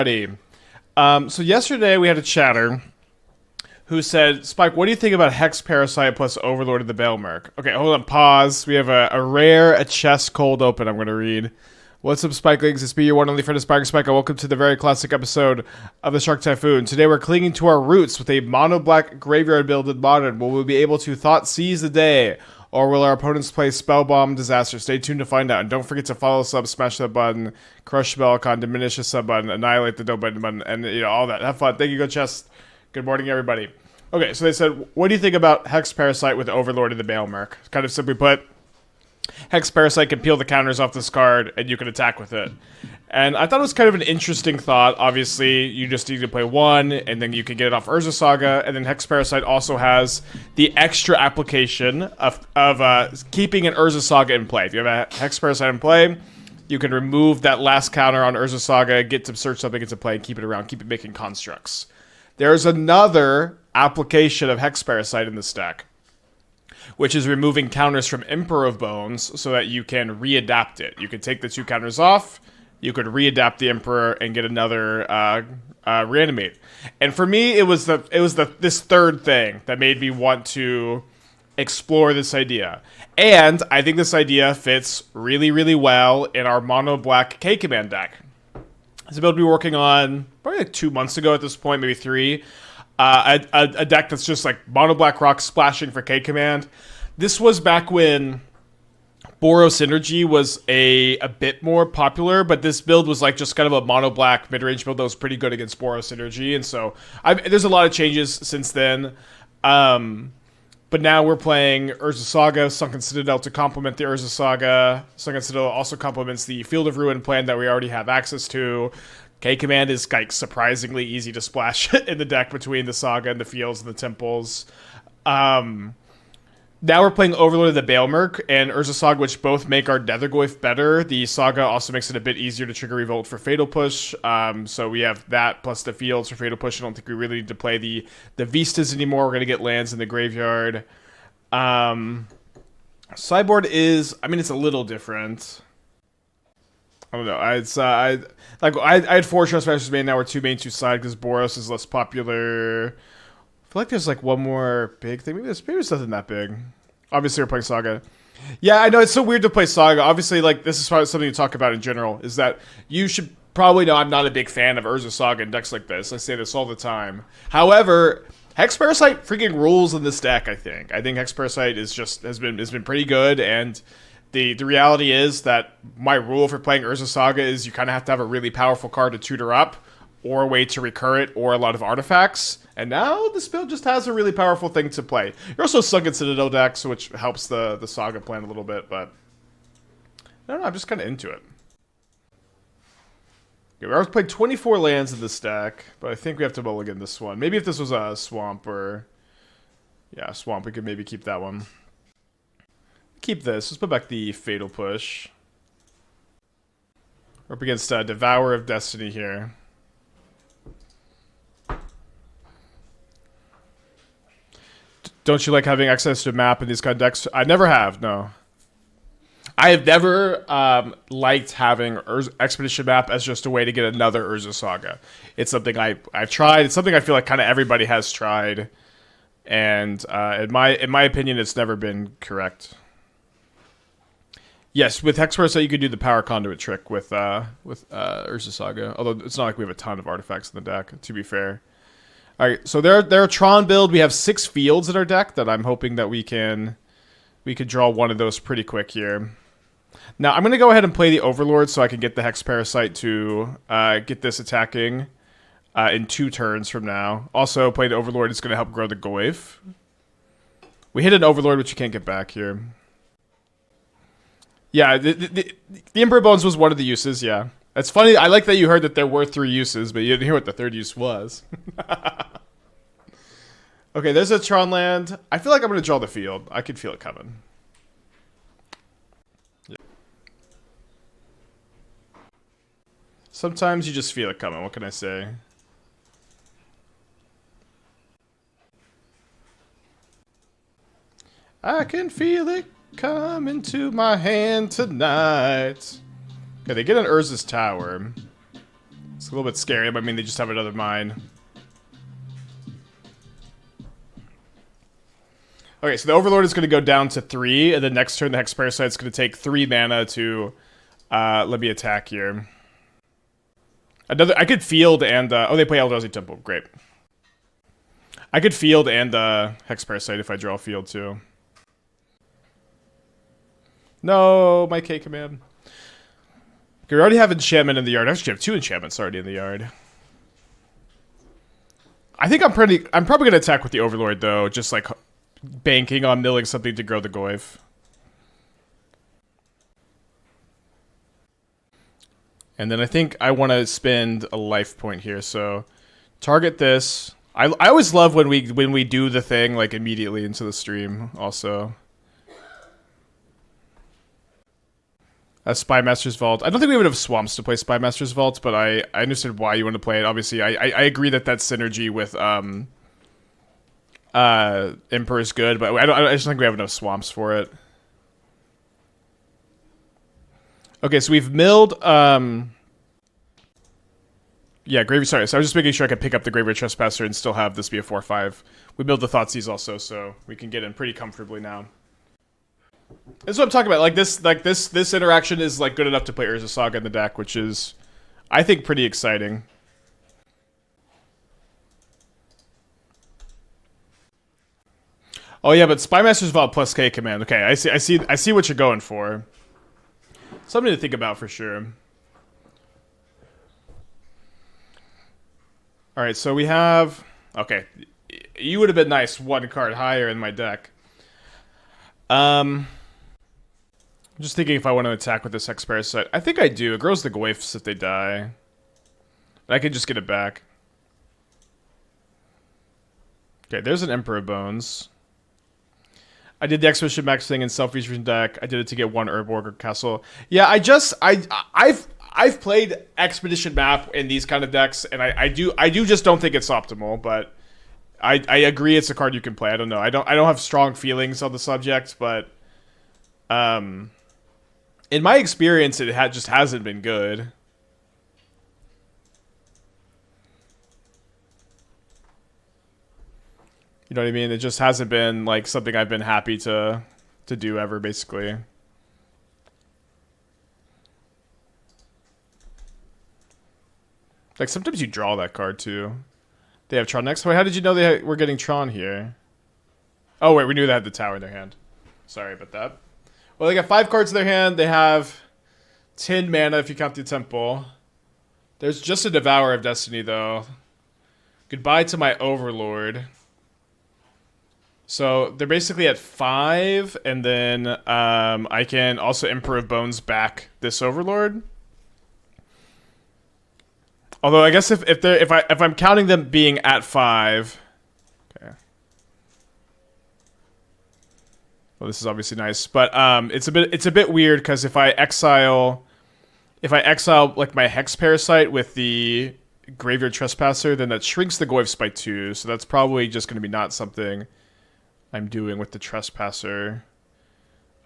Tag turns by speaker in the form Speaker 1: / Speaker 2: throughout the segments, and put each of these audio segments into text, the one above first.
Speaker 1: So yesterday we had a chatter who said, Spike, what do you think about Hex Parasite plus Overlord of the Balemurk? Okay, hold on, pause. We have a chest cold open I'm going to read. What's up, Spikelings? It's me, your one only friend, Aspiring Spike, and welcome to the very classic episode of the Shark Typhoon. Today we're clinging to our roots with a mono-black graveyard build in Modern. Will we be able to Thoughtseize the day? Or will our opponents play Spellbomb Disaster? Stay tuned to find out. And don't forget to follow, sub, smash that button, crush the bell icon, diminish the sub button, annihilate the dope button, and all that. Have fun. Thank you, Good Chest. Good morning, everybody. Okay, so they said, what do you think about Hex Parasite with Overlord of the Balemurk? Kind of simply put, Hex Parasite can peel the counters off this card, and you can attack with it. And I thought it was kind of an interesting thought. Obviously, you just need to play one, and then you can get it off Urza Saga, and then Hex Parasite also has the extra application of keeping an Urza Saga in play. If you have a Hex Parasite in play, you can remove that last counter on Urza Saga, get to search something into play, and keep it around, keep it making constructs. There's another application of Hex Parasite in this deck, which is removing counters from Emperor of Bones so that you can readapt it. You can take the two counters off, you could readapt the Emperor and get another Reanimate. And for me, it was this third thing that made me want to explore this idea. And I think this idea fits really, really well in our mono-black K-Command deck. It's a build we were working on probably like 2 months ago at this point, maybe 3. A deck that's just like mono-black rock splashing for K-Command. This was back when Boros Synergy was a bit more popular, but this build was like just kind of a mono-black mid-range build that was pretty good against Boros Synergy, and so there's a lot of changes since then. But now we're playing Urza Saga, Sunken Citadel to complement the Urza Saga. Sunken Citadel also complements the Field of Ruin plan that we already have access to. K-Command is like surprisingly easy to splash in the deck between the Saga and the Fields and the Temples. Now we're playing Overlord of the Balemurk and Urza Saga, which both make our Nethergoyf better. The Saga also makes it a bit easier to trigger Revolt for Fatal Push. So we have that plus the Fields for Fatal Push. I don't think we really need to play the Vistas anymore. We're going to get lands in the graveyard. Sideboard is, it's a little different. I don't know. I had 4 Trespasser's main, now we're 2 main, 2 side because Boros is less popular. I feel like there's like one more big thing. Maybe there's nothing that big. Obviously, we're playing Saga. Yeah, I know, it's so weird to play Saga. Obviously, like, this is probably something to talk about in general, is that you should probably know I'm not a big fan of Urza Saga in decks like this. I say this all the time. However, Hex Parasite freaking rules in this deck, I think. I think Hex Parasite has been pretty good, and the reality is that my rule for playing Urza Saga is you kind of have to have a really powerful card to tutor up, or a way to recur it, or a lot of artifacts. And now this build just has a really powerful thing to play. You're also Sunken Citadel decks, which helps the Saga plan a little bit, but I don't know, I'm just kind of into it. Okay, we already played 24 lands in this deck, but I think we have to mulligan this one. Maybe if this was a Swamp or... Yeah, Swamp, we could maybe keep that one. Keep this. Let's put back the Fatal Push. We're up against Devourer of Destiny here. Don't you like having access to a map in these kind of decks? I never have, no. I have never liked having Expedition map as just a way to get another Urza Saga. It's something I've tried. It's something I feel like kind of everybody has tried. And in my opinion, it's never been correct. Yes, with Hex Parasite, you could do the Power Conduit trick with Urza Saga. Although it's not like we have a ton of artifacts in the deck, to be fair. Alright, so they're a Tron build. We have 6 fields in our deck that I'm hoping that we could draw one of those pretty quick here. Now, I'm going to go ahead and play the Overlord so I can get the Hex Parasite to get this attacking in 2 turns from now. Also, playing the Overlord is going to help grow the Goyf. We hit an Overlord, which you can't get back here. Yeah, the Emperor Bones was one of the uses, yeah. It's funny, I like that you heard that there were 3 uses, but you didn't hear what the 3rd use was. Okay, there's a Tron land. I feel like I'm going to draw the field. I can feel it coming. Yeah. Sometimes you just feel it coming, what can I say? I can feel it coming to my hand tonight. Okay, they get an Urza's Tower. It's a little bit scary, but I mean, they just have another mine. Okay, so the Overlord is going to go down to 3, and then next turn the Hex Parasite is going to take 3 mana to let me attack here. I could field and... oh, they play Eldrazi Temple. Great. I could field and Hex Parasite if I draw field too. No, my K command. Okay, we already have enchantment in the yard. I actually have 2 enchantments already in the yard. I think I'm probably gonna attack with the Overlord though, just like banking on milling something to grow the Goyf. And then I think I want to spend a life point here, so target this. I always love when we do the thing like immediately into the stream also. Spy Master's Vault. I don't think we have enough swamps to play Spy Master's Vault, but I understood why you want to play it. Obviously, I agree that synergy with Emperor is good, but I just don't think we have enough swamps for it. Okay, so we've milled yeah, Graveyard. Sorry, so I was just making sure I could pick up the Graveyard Trespasser and still have this be a 4/5. We built the Thoughtseize also, so we can get in pretty comfortably now. That's what I'm talking about. Like this interaction is like good enough to play Urza Saga in the deck, which is, I think, pretty exciting. Oh yeah, but Spy Master's Vault plus K command. Okay, I see what you're going for. Something to think about for sure. All right, so we have... Okay, you would have been nice 1 card higher in my deck. I'm just thinking if I want to attack with this Hex Parasite. I think I do. It grows the Goyfs if they die. And I can just get it back. Okay, there's an Emperor Bones. I did the Expedition Max thing in self-featuring deck. I did it to get 1 Urborg or Castle. Yeah, I've played Expedition Map in these kind of decks, and I do just don't think it's optimal, but I agree it's a card you can play. I don't know. I don't have strong feelings on the subject, but in my experience, it just hasn't been good. You know what I mean? It just hasn't been like something I've been happy to do ever, basically. Like sometimes you draw that card too. They have Tron next. Wait, how did you know they were getting Tron here? Oh wait, we knew they had the tower in their hand. Sorry about that. Well, they got 5 cards in their hand. They have 10 mana if you count the Temple. There's just a Devourer of Destiny though. Goodbye to my Overlord. So they're basically at 5, and then I can also Emperor of Bones back this Overlord. Although I guess if I'm counting them being at 5, okay. Well, this is obviously nice, but it's a bit weird because if I exile like my Hex Parasite with the Graveyard Trespasser, then that shrinks the Goyfs by 2. So that's probably just going to be not something I'm doing with the Trespasser.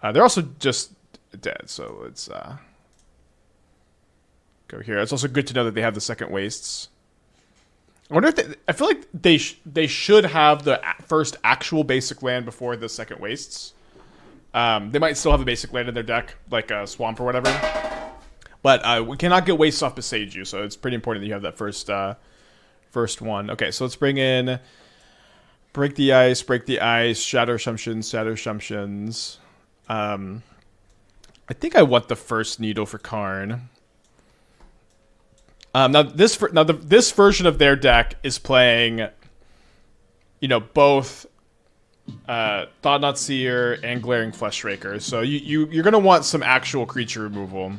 Speaker 1: They're also just dead, so let's go here. It's also good to know that they have the second Wastes. I wonder if I feel like they should have the first actual basic land before the second Wastes. They might still have a basic land in their deck, like a Swamp or whatever. But we cannot get Wastes off Beseiju, so it's pretty important that you have that first one. Okay, so let's bring in... Break the Ice, Shatter Assumptions. I think I want the first Needle for Karn. This version of their deck is playing, you know, both Thought-Knot Seer and Glaring Fleshraker. So you're gonna want some actual creature removal.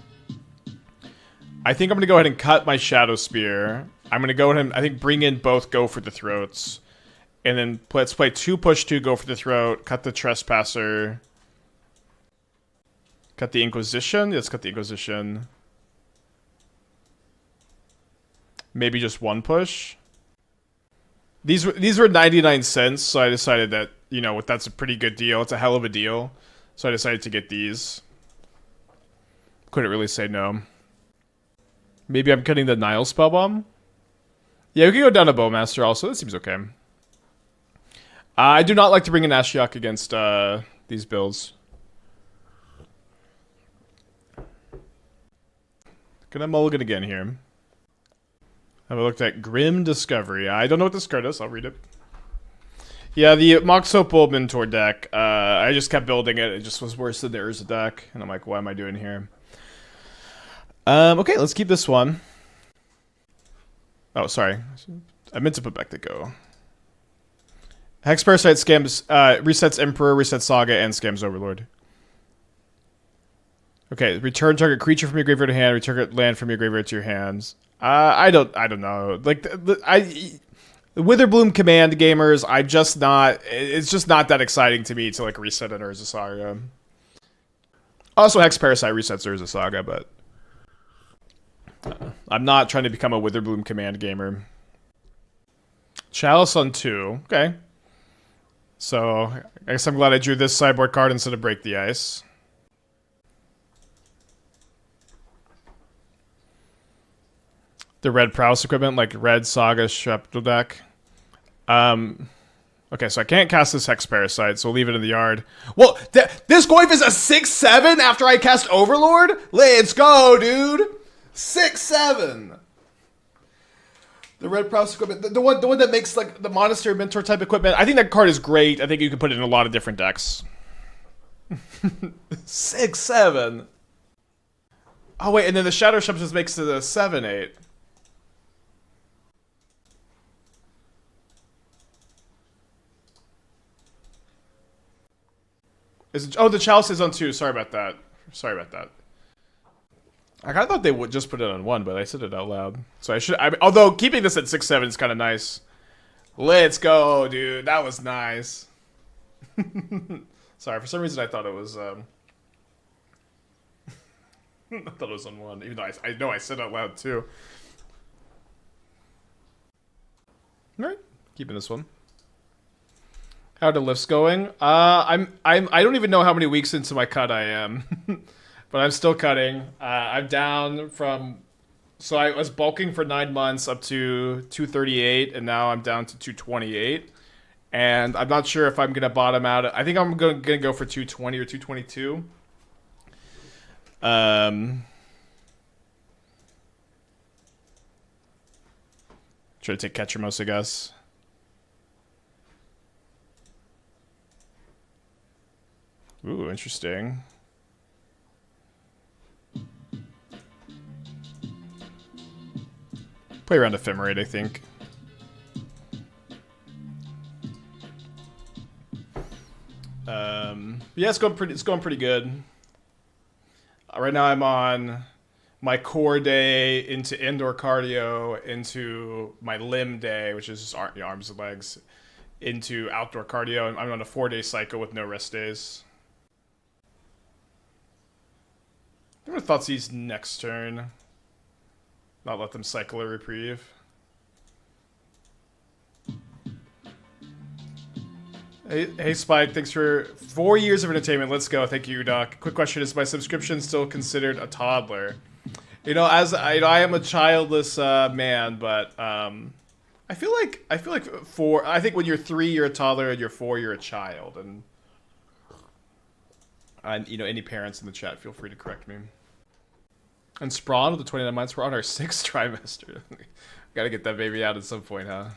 Speaker 1: I think I'm gonna go ahead and cut my Shadowspear. I'm gonna go ahead and I think bring in both Go for the Throats. And then let's play 2 push 2, Go for the Throat, cut the Trespasser, cut the Inquisition. Let's cut the Inquisition. Maybe just 1 push. These were 99 cents, so I decided that, you know, that's a pretty good deal. It's a hell of a deal. So I decided to get these. Couldn't really say no. Maybe I'm cutting the Nihil Spellbomb. Yeah, we can go down to Bowmaster also. That seems okay. I do not like to bring in Ashiok against these builds. Gonna mulligan again here. Have I looked at Grim Discovery? I don't know what this card is. I'll read it. Yeah, the Mox Hope Bulb Mentor deck. I just kept building it. It just was worse than the Urza deck. And I'm like, what am I doing here? Okay, let's keep this one. Oh, sorry. I meant to put back the go. Hex Parasite scams, resets Emperor, resets Saga, and scams Overlord. Okay, return target creature from your graveyard to hand, return target land from your graveyard to your hands. I don't know. Like, the Witherbloom command gamers, it's just not that exciting to me to, like, reset an Urza Saga. Also, Hex Parasite resets Urza Saga, but I'm not trying to become a Witherbloom command gamer. Chalice on 2. Okay. So, I guess I'm glad I drew this sideboard card instead of Break the Ice. The red Prowess equipment, like red Saga Shrapnel deck. Okay, so I can't cast this Hex Parasite, so we'll leave it in the yard. Well, this Goyf is a 6/7 after I cast Overlord? Let's go, dude! 6/7! The red Prowess equipment, the one that makes like the Monastery Mentor type equipment. I think that card is great. I think you can put it in a lot of different decks. 6/7. Oh wait, and then the Shatter Assumptions makes it a 7/8. Oh, the Chalice is on 2. Sorry about that. I kind of thought they would just put it on 1, but I said it out loud. So although keeping this at 6/7 is kind of nice. Let's go, dude. That was nice. Sorry, for some reason I thought it was I thought it was on 1, even though I know I said it out loud too. All right, keeping this one. How are the lifts going? I don't even know how many weeks into my cut I am. But I'm still cutting. I'm down from... So I was bulking for 9 months up to 238, and now I'm down to 228. And I'm not sure if I'm going to bottom out. I think I'm going to go for 220 or 222. Try to take Ketramos, I guess. Ooh, interesting. Play around Ephemerate, I think. Yeah, it's going pretty good. Right now I'm on my core day into indoor cardio, into my limb day, which is just arms and legs, into outdoor cardio. I'm on a 4-day cycle with no rest days. I'm gonna Thoughtseize next turn. Not let them cycle a reprieve. Hey Spike, thanks for 4 years of entertainment. Let's go. Thank you, Doc. Quick question: is my subscription still considered a toddler? You know, I am a childless man, but I feel like I think when you're 3, you're a toddler, and you're 4, you're a child. And you know, any parents in the chat, feel free to correct me. And Sprawn with the 29 months, we're on our 6th trimester. Gotta get that baby out at some point, huh?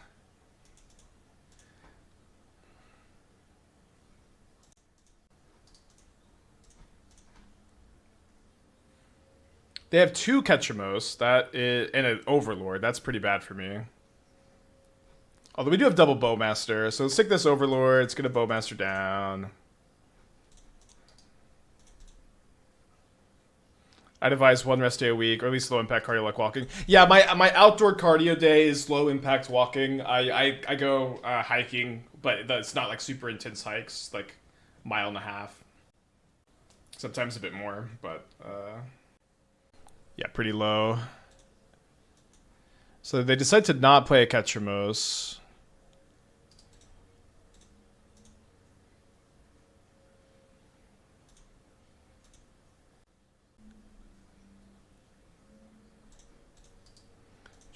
Speaker 1: They have 2 Ketramos, and an Overlord. That's pretty bad for me. Although we do have double Bowmaster, so let's take this Overlord. It's gonna Bowmaster down. I'd advise 1 rest day a week, or at least low impact cardio like walking. Yeah, my outdoor cardio day is low impact walking. I go hiking, but it's not like super intense hikes, like 1.5 miles. Sometimes a bit more, but yeah, pretty low. So they decide to not play a Ketramos.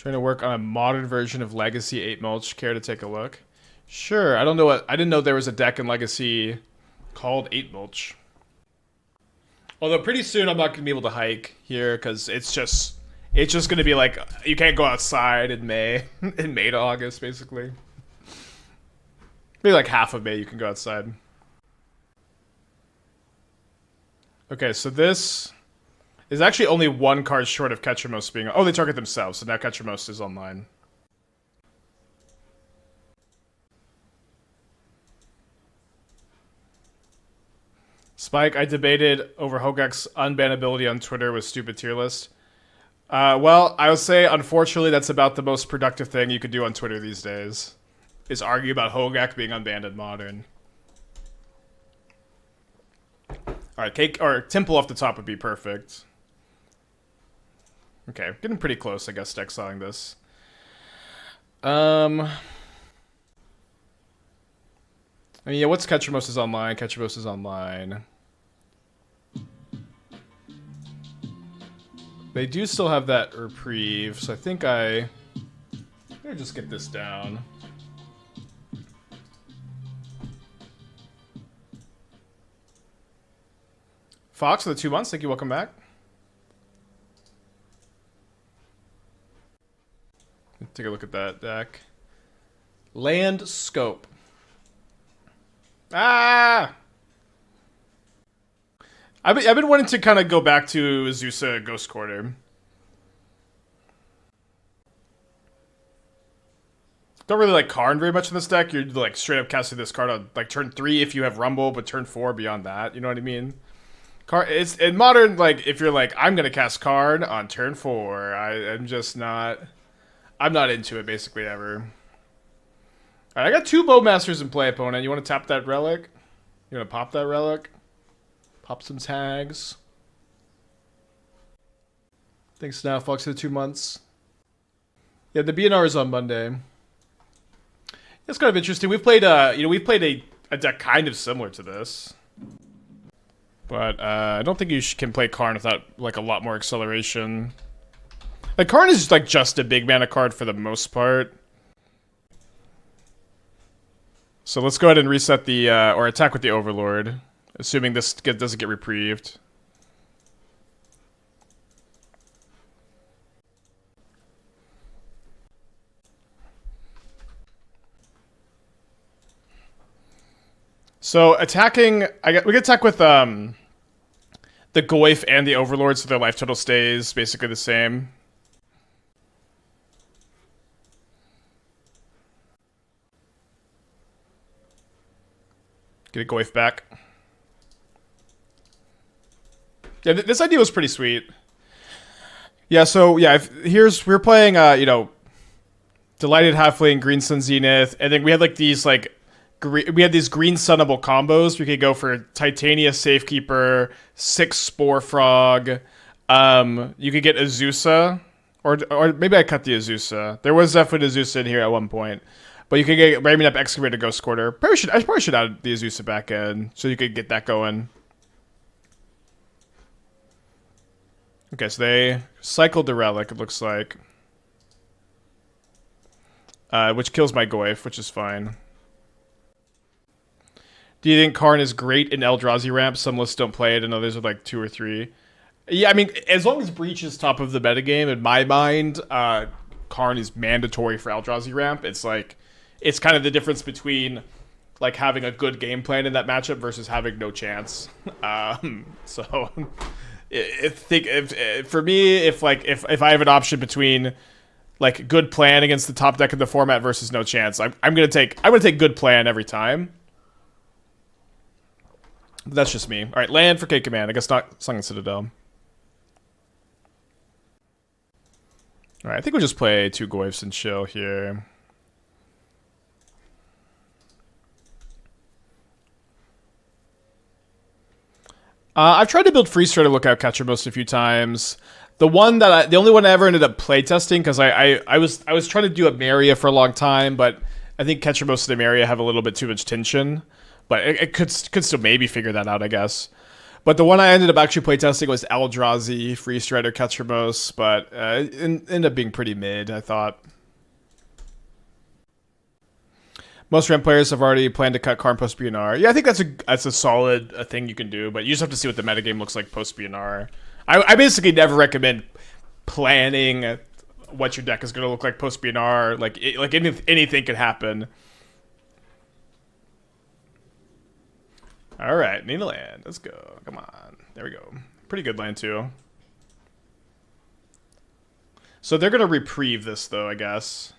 Speaker 1: Trying to work on a modern version of Legacy 8 Mulch. Care to take a look? Sure. I didn't know there was a deck in Legacy called 8 Mulch. Although pretty soon I'm not going to be able to hike here because it's just going to be like you can't go outside in May, in May to August basically. Maybe like half of May you can go outside. Okay, so this is actually only one card short of Ketramos being... Oh, they target themselves, so now Ketramos is online. Spike, I debated over Hogak's unbannability on Twitter with stupid tier list. Well, I would say, unfortunately, that's about the most productive thing you could do on Twitter these days. Is argue about Hogak being unbanned in Modern. Alright, Cake or Temple off the top would be perfect. Okay, getting pretty close, I guess, to exiling this. I mean, yeah, what's Ketramos is online? Ketramos is online. They do still have that reprieve, so I think I'm gonna just get this down. Fox for the 2 months, thank you, welcome back. Take a look at that deck. Land Scope. Ah! I've been wanting to kind of go back to Azusa Ghost Quarter. Don't really like Karn very much in this deck. You're like straight up casting this card on like turn 3 if you have Rumble, but turn 4 beyond that. You know what I mean? It's in Modern, like if you're like I'm gonna cast Karn on turn 4. I'm just not. I'm not into it basically ever. All right, I got 2 Bowmasters in play, opponent. You want to tap that relic? You want to pop that relic? Pop some tags. Thanks now, Fox, for the 2 months. Yeah, the BNR is on Monday. It's kind of interesting. We've played, we've played a deck kind of similar to this, but I don't think you can play Karn without like a lot more acceleration. Like Karn is like just a big mana card for the most part. So let's go ahead and reset the or attack with the Overlord, assuming this doesn't get reprieved. So attacking, we can attack with the Goyf and the Overlord, so their life total stays basically the same. Get a Goyf back. Yeah, this idea was pretty sweet. Yeah, so yeah, we're playing Delighted Halfling, Green Sun Zenith, and then we had like these like we had these green sunnable combos. We could go for Titania Safekeeper, 6 Spore Frog. You could get Azusa, or maybe I cut the Azusa. There was definitely Azusa in here at one point, but you could get Ramming Up Excavator, Ghost Quarter. I probably should add the Azusa back in so you could get that going. Okay, so they cycled the relic. It looks like, which kills my Goyf, which is fine. Do you think Karn is great in Eldrazi ramp? Some lists don't play it, and others are like 2 or 3. Yeah, I mean, as long as Breach is top of the metagame, in my mind, Karn is mandatory for Eldrazi ramp. It's like, it's kind of the difference between like having a good game plan in that matchup versus having no chance. So, for me, if I have an option between like good plan against the top deck in the format versus no chance, I'm gonna take good plan every time. But that's just me. All right, land for K Command. I guess not Sunken Citadel. All right, I think we'll just play 2 Goyfs and chill here. I've tried to build Free Strider Lookout Ketramos a few times. The only one I ever ended up playtesting because I was trying to do a Mire for a long time, but I think Ketramos and the Mire have a little bit too much tension. But it could still maybe figure that out, I guess. But the one I ended up actually playtesting was Eldrazi Free Strider Ketramos, but it ended up being pretty mid, I thought. Most Ren players have already planned to cut Karn post BNR. Yeah, I think that's a solid thing you can do, but you just have to see what the metagame looks like post BNR. I basically never recommend planning what your deck is going to look like post BNR. Like anything could happen. All right, need a land. Let's go. Come on. There we go. Pretty good land too. So they're going to reprieve this though, I guess.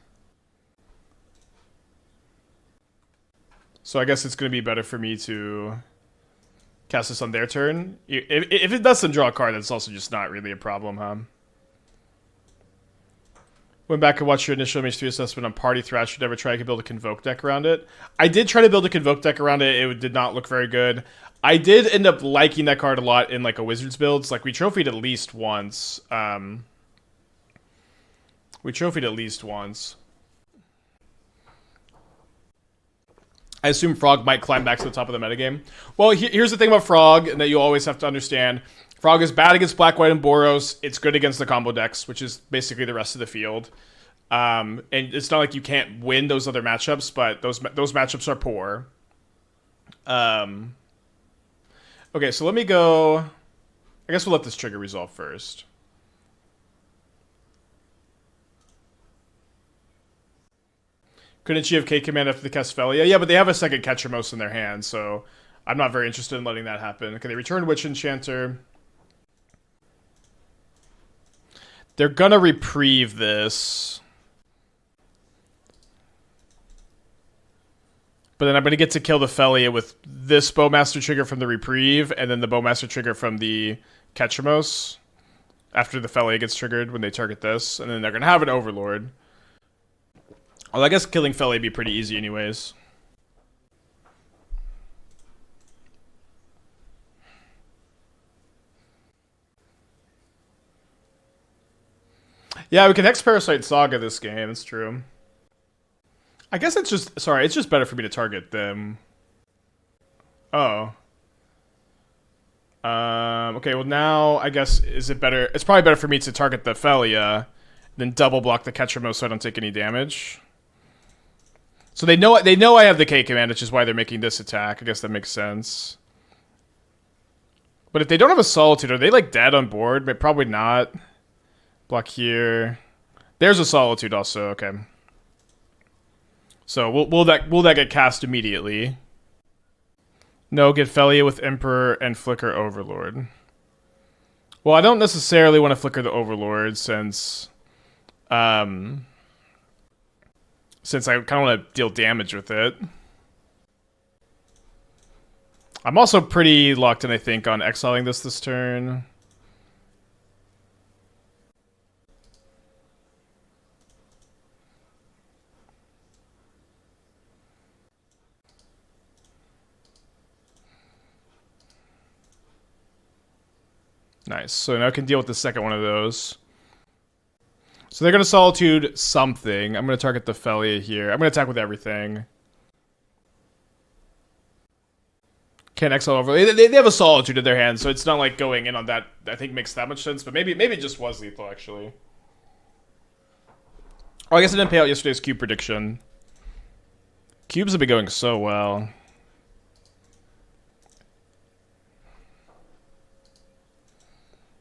Speaker 1: So I guess it's going to be better for me to cast this on their turn. If it doesn't draw a card, that's also just not really a problem, huh? Went back and watched your initial MH3 assessment on Party Thrash. You never tried to build a Convoke deck around it. I did try to build a Convoke deck around it. It did not look very good. I did end up liking that card a lot in like a Wizards builds. Like we trophied at least once. I assume Frog might climb back to the top of the metagame. Well, here's the thing about Frog, and that you always have to understand. Frog is bad against Black, White, and Boros. It's good against the combo decks, which is basically the rest of the field. And it's not like you can't win those other matchups, but those matchups are poor. Okay, so let me go... I guess we'll let this trigger resolve first. Couldn't she have K-Command after the Castelia? Yeah, but they have a second Ketramos in their hand, so I'm not very interested in letting that happen. Okay, they return Witch Enchanter. They're gonna reprieve this. But then I'm gonna get to kill the Felia with this Bowmaster trigger from the reprieve, and then the Bowmaster trigger from the Ketramos. After the Felia gets triggered when they target this. And then they're gonna have an Overlord. Well, I guess killing Felia would be pretty easy anyways. Yeah, we can Hex Parasite Saga this game, it's true. I guess it's just... Sorry, it's just better for me to target them. Oh. Okay, well now, I guess, is it better... It's probably better for me to target the Felia, then double block the Ketramos so I don't take any damage. So they know I have the K command, which is why they're making this attack. I guess that makes sense. But if they don't have a Solitude, are they like dead on board? But probably not. Block here. There's a Solitude also. Okay. So will that get cast immediately? No, get Felia with Emperor and flicker Overlord. Well, I don't necessarily want to flicker the Overlord since I kind of want to deal damage with it. I'm also pretty locked in, I think, on exiling this turn. Nice. So now I can deal with the second one of those. So they're going to Solitude something. I'm going to target the Felia here. I'm going to attack with everything. Can't exile over. They have a Solitude in their hand, so it's not like going in on that, I think, makes that much sense. But maybe it just was lethal, actually. Oh, I guess I didn't pay out yesterday's cube prediction. Cubes have been going so well.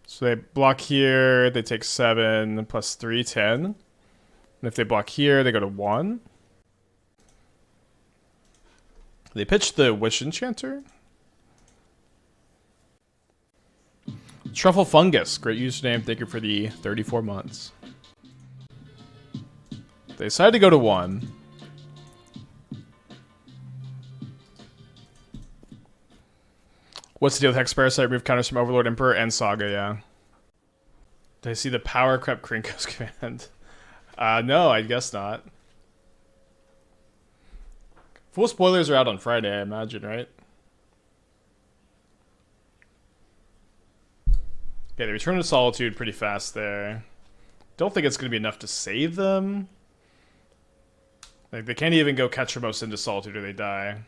Speaker 1: So they block here, they take 7, plus 3, 10. And if they block here, they go to 1. They pitch the Witch Enchanter. Truffle Fungus, great username, thank you for the 34 months. They decided to go to 1. What's the deal with Hex Parasite? Remove counters from Overlord, Emperor, and Saga, yeah. Did I see the Power Crept Krinkos command? No, I guess not. Full spoilers are out on Friday, I imagine, right? Okay, they return to Solitude pretty fast there. Don't think it's going to be enough to save them. Like, they can't even go Ketramos into Solitude or they die.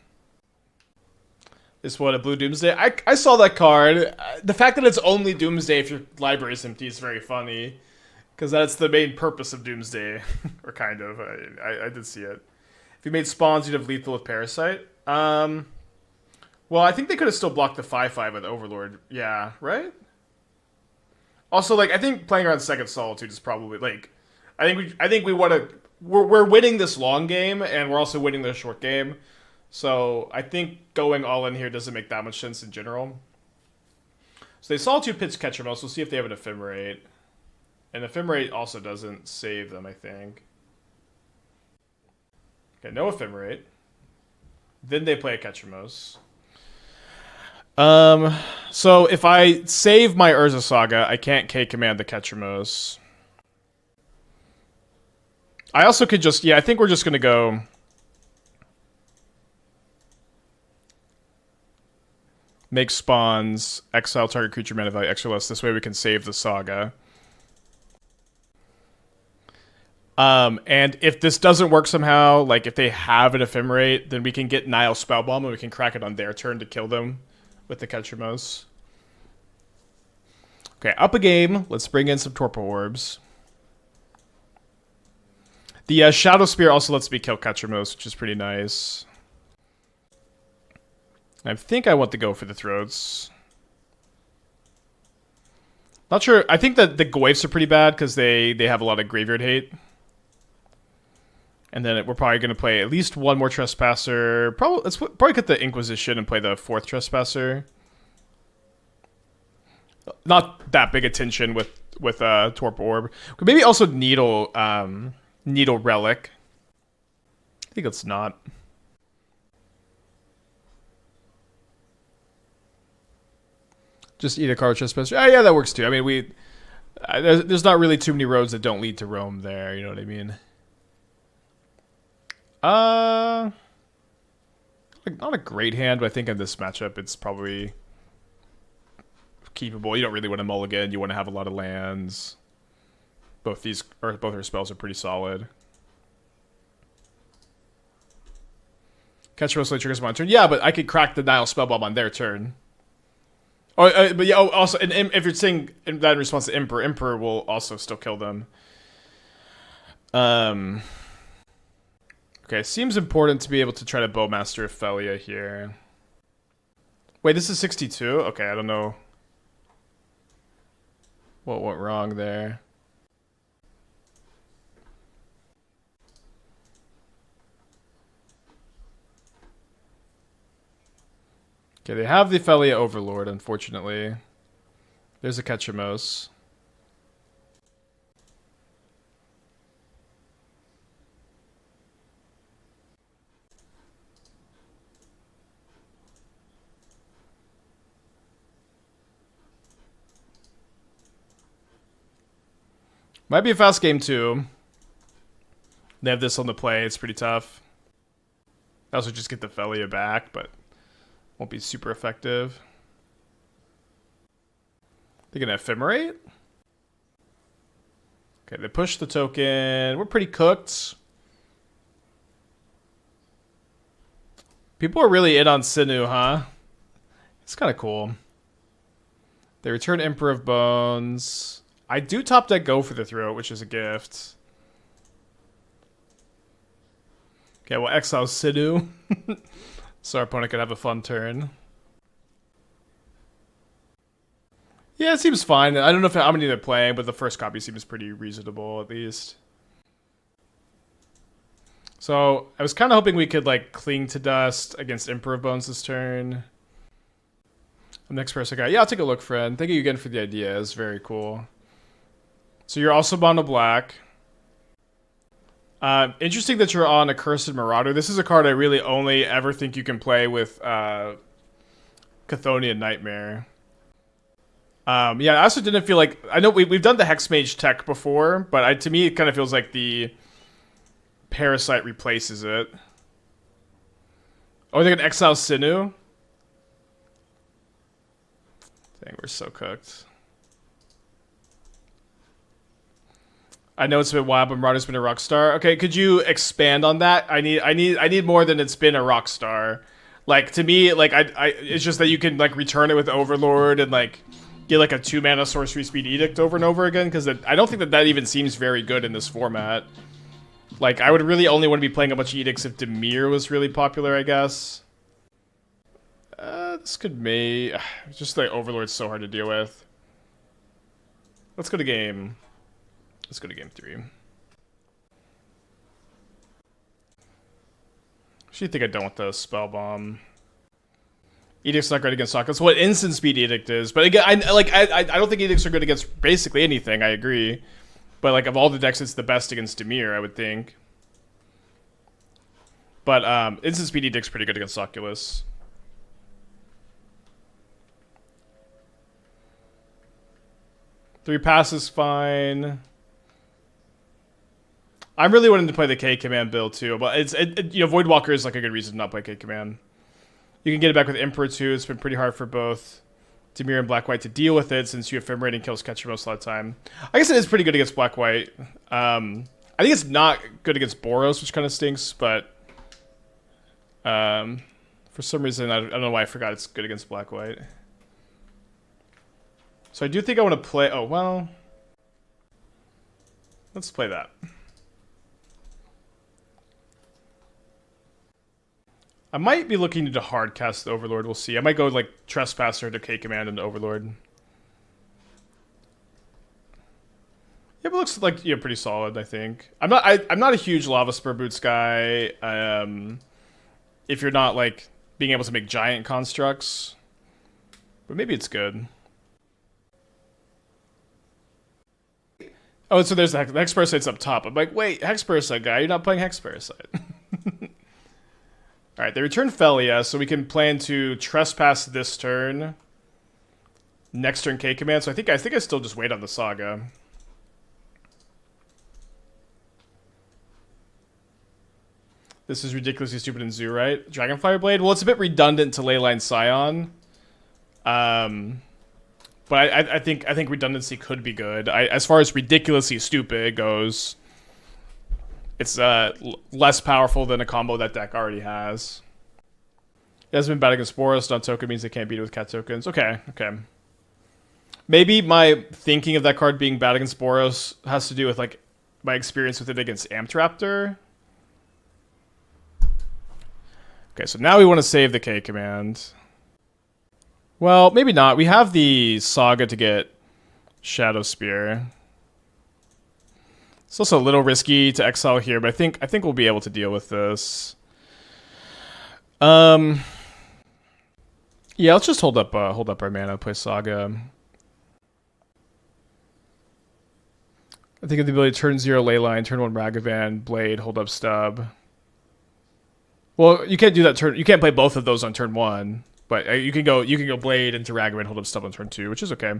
Speaker 1: Is what, a blue Doomsday? I saw that card. The fact that it's only Doomsday if your library is empty is very funny. Because that's the main purpose of Doomsday. Or kind of. I did see it. If you made spawns, you'd have lethal with Parasite. Well, I think they could have still blocked the 5/5 with Overlord. Yeah, right? Also, like, I think playing around Second Solitude is probably, like... I think we want to... We're winning this long game, and we're also winning the short game. So, I think going all in here doesn't make that much sense in general. So, they Solitude pitch Ketchermouse. We'll see if they have an Ephemerate. And Ephemerate also doesn't save them, I think. Okay, no Ephemerate. Then they play a Ketchermouse. So if I save my Urza Saga, I can't K-command the Ketchermouse. I also could just... Yeah, I think we're just going to go... Make spawns, exile target creature mana value extra less. This way we can save the Saga. And if this doesn't work somehow, like if they have an Ephemerate, then we can get Nihil Spellbomb and we can crack it on their turn to kill them with the Ketchermouse. Okay, up a game. Let's bring in some Torpor Orbs. The Shadowspear also lets me kill Ketchermouse, which is pretty nice. I think I want to go for the Throats. Not sure. I think that the Goyfs are pretty bad because they have a lot of graveyard hate. And then we're probably going to play at least one more Trespasser. Let's probably get the Inquisition and play the 4th Trespasser. Not that big a tension with Torpor Orb. Maybe also Needle Relic. I think it's not. Just eat a card Trespasser. Oh, yeah, that works too. I mean, there's not really too many roads that don't lead to Rome there. You know what I mean? Like, not a great hand, but I think in this matchup it's probably keepable. You don't really want to mulligan. You want to have a lot of lands. Both our spells are pretty solid. Catch mostly triggers my turn. Yeah, but I could crack the Nihil Spellbomb on their turn. Oh, but yeah. Oh, also, and if you're saying that in response to Emperor will also still kill them. Okay, seems important to be able to try to Bowmaster Ophelia here. Wait, this is 62? Okay, I don't know what went wrong there. Okay, they have the Ophelia Overlord, unfortunately. There's a Ketchermouse. Might be a fast game too. They have this on the play. It's pretty tough. I also just get the Ophelia back, but won't be super effective. They're gonna Ephemerate. Okay, they push the token. We're pretty cooked. People are really in on Sinu, huh? It's kind of cool. They return Emperor of Bones. I do top deck Go for the Throat, which is a gift. Okay, we'll exile Sinu. So our opponent could have a fun turn. Yeah, it seems fine. I don't know how many they're playing, but the first copy seems pretty reasonable, at least. So I was kind of hoping we could, like, Cling to Dust against Emperor of Bones this turn. Next person guy. Yeah, I'll take a look, friend. Thank you again for the idea. It's very cool. So you're also mono black. Interesting that you're on Accursed Marauder. This is a card I really only ever think you can play with Chthonian Nightmare. Yeah, I also didn't feel like... I know we've done the Hex Mage tech before, but to me it kind of feels like the Parasite replaces it. Oh, they're going to exile Sinu? Dang, we're so cooked. I know it's been wild, but Marauder's been a rock star. Okay, could you expand on that? I need more than it's been a rock star. Like, to me, like, it's just that you can, like, return it with Overlord and, like, get, like, a 2-mana sorcery speed edict over and over again, because I don't think that even seems very good in this format. Like, I would really only want to be playing a bunch of edicts if Dimir was really popular, I guess. This could just the Overlord's so hard to deal with. Let's go to game 3. Actually, think I don't want the Spellbomb. Edict's not great against Saga. That's what instant speed Edict is. But again, I don't think Edicts are good against basically anything. I agree. But like of all the decks, it's the best against Dimir, I would think. But instant speed Edict's pretty good against Oculus. Three passes fine. I'm really wanting to play the K command build too, but Voidwalker is like a good reason to not play K command. You can get it back with Emperor too. It's been pretty hard for both Dimir and Black White to deal with it since you ephemerate and kills Catcher most of the time. I guess it is pretty good against Black White. I think it's not good against Boros, which kind of stinks, but for some reason I don't know why I forgot it's good against Black White. So I do think I want to play. Oh well, let's play that. I might be looking to hard cast the Overlord. We'll see. I might go like Trespasser to K command and Overlord. Yeah, but it looks like pretty solid. I think I'm not a huge Lava Spur Boots guy. If you're not like being able to make giant constructs, but maybe it's good. Oh, so there's the Hex Parasite's up top. I'm like, wait, Hex Parasite guy, you're not playing Hex Parasite. Alright, they return Felia, so we can plan to Trespass this turn. Next turn K command, so I think I still just wait on the Saga. This is ridiculously stupid in Zoo, right? Dragonfire Blade? Well, it's a bit redundant to Leyline Scion. But I think redundancy could be good. As far as ridiculously stupid goes, it's less powerful than a combo that deck already has. It hasn't been bad against Boros. Non-token means they can't beat it with cat tokens. Okay. Maybe my thinking of that card being bad against Boros has to do with like my experience with it against Amped Raptor. Okay, so now we want to save the K command. Well, maybe not. We have the Saga to get Shadowspear. It's also a little risky to exile here, but I think we'll be able to deal with this. Yeah, let's just hold up our mana, play Saga. I think of the ability to turn 0 Leyline, turn 1 Ragavan, Blade, hold up Stub. Well, you can't do that turn. You can't play both of those on turn 1. But you can go Blade into Ragavan, hold up Stub on turn 2, which is okay.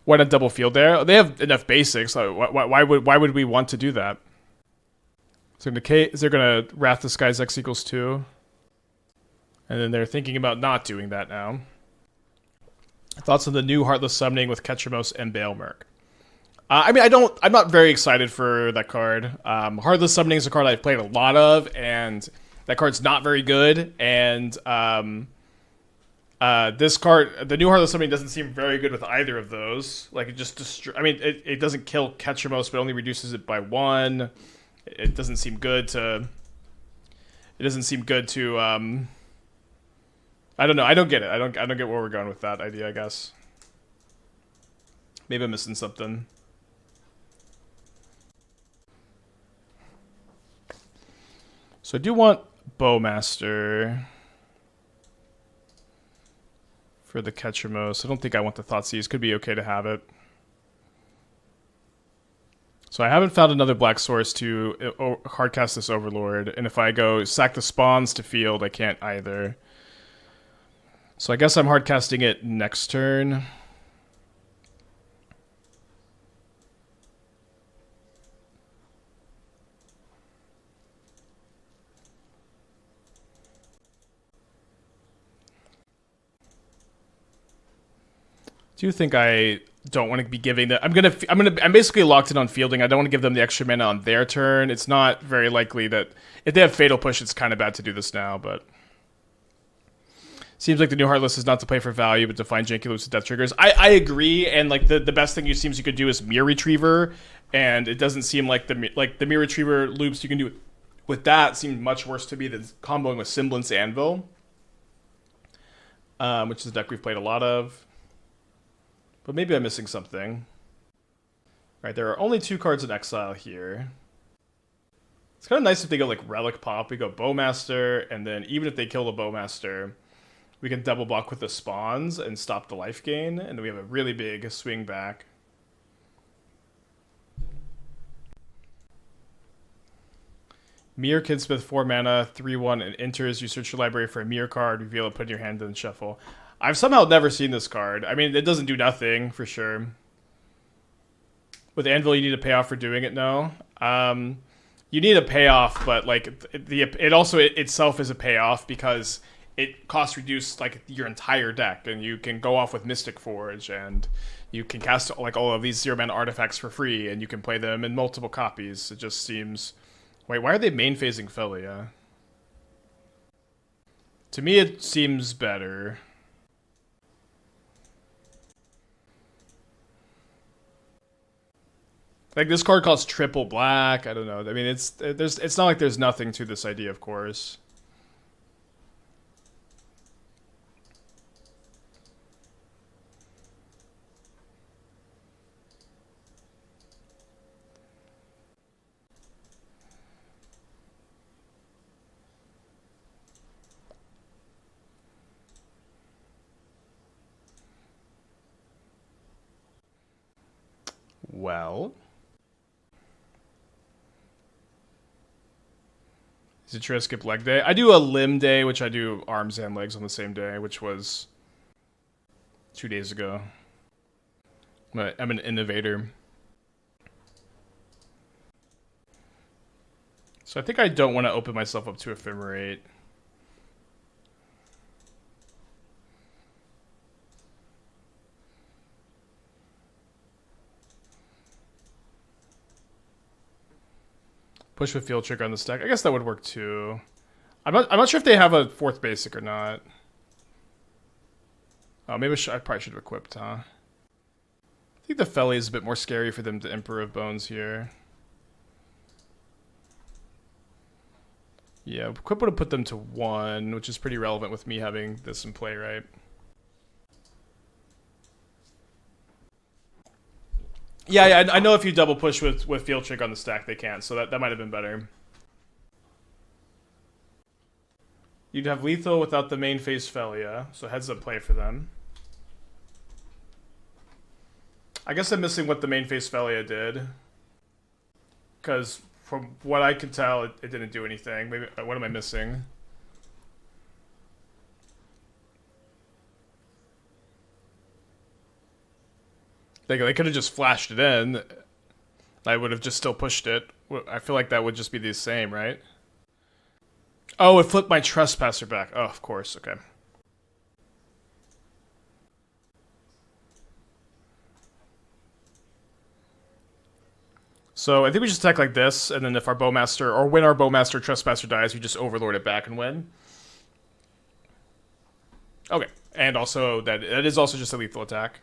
Speaker 1: Why not double field there? They have enough basics. Why would we want to do that? So they're gonna Wrath the Skies X equals 2, and then they're thinking about not doing that now. Thoughts on the new Heartless Summoning with Ketchamos and Balemurk? I mean, I'm not very excited for that card. Heartless Summoning is a card I've played a lot of, and that card's not very good. And this card, the new Heartless Summoning, doesn't seem very good with either of those. Like, it just it doesn't kill Ketchamos, but only reduces it by 1. It doesn't seem good to... I don't know. I don't get it. I don't get where we're going with that idea, I guess. Maybe I'm missing something. So I do want Bowmaster for the Ketchamos. I don't think I want the Thoughtseize. Could be okay to have it. So I haven't found another black source to hardcast this Overlord. And if I go sack the spawns to field, I can't either. So I guess I'm hardcasting it next turn. Do you think I don't want to be giving the... I'm basically locked in on fielding. I don't want to give them the extra mana on their turn. It's not very likely that if they have Fatal Push, it's kind of bad to do this now, but Seems like the new Heartless is not to play for value, but to find janky loops with death triggers. I agree, and like the best thing seems you could do is Mire Retriever, and it doesn't seem like the Mire Retriever loops you can do with that seem much worse to me than comboing with Semblance Anvil, which is a deck we've played a lot of. But maybe I'm missing something. Right, there are only 2 cards in exile here. It's kind of nice if they go like Relic Pop. We go Bowmaster, and then even if they kill the Bowmaster, we can double block with the spawns and stop the life gain, and we have a really big swing back. Mire Kinsmith, 4 mana, 3/1, and enters. You search your library for a Mire card, reveal it, put it in your hand, then shuffle. I've somehow never seen this card. I mean, it doesn't do nothing, for sure. With Anvil, you need a payoff for doing it, no? You need a payoff, but like it also itself is a payoff because it costs reduce like your entire deck, and you can go off with Mystic Forge, and you can cast like all of these 0-mana artifacts for free, and you can play them in multiple copies. It just seems... Wait, why are they main phasing Felia? To me, it seems better. Like, this card costs triple black. I don't know. I mean, it's not like there's nothing to this idea, of course. Well... Is it true I skip leg day? I do a limb day, which I do arms and legs on the same day, which was 2 days ago. I'm an innovator. So I think I don't want to open myself up to Ephemerate. Push with Field Trigger on the stack. I guess that would work too. I'm not sure if they have a 4th basic or not. Oh, maybe I probably should have equipped, huh? I think the Felly is a bit more scary for them to Emperor of Bones here. Yeah, equip would have put them to 1, which is pretty relevant with me having this in play, right? Yeah, I know if you double push with Field Trick on the stack, they can't, so that might have been better. You'd have lethal without the main phase Felia, so heads up play for them. I guess I'm missing what the main phase Felia did. Because from what I can tell, it didn't do anything. Maybe what am I missing? They could have just flashed it in. I would have just still pushed it. I feel like that would just be the same, right? Oh, it flipped my Trespasser back. Oh, of course. Okay. So I think we just attack like this, and then if our Bowmaster, or when our Bowmaster Trespasser dies, we just Overlord it back and win. Okay. And also, that is also just a lethal attack.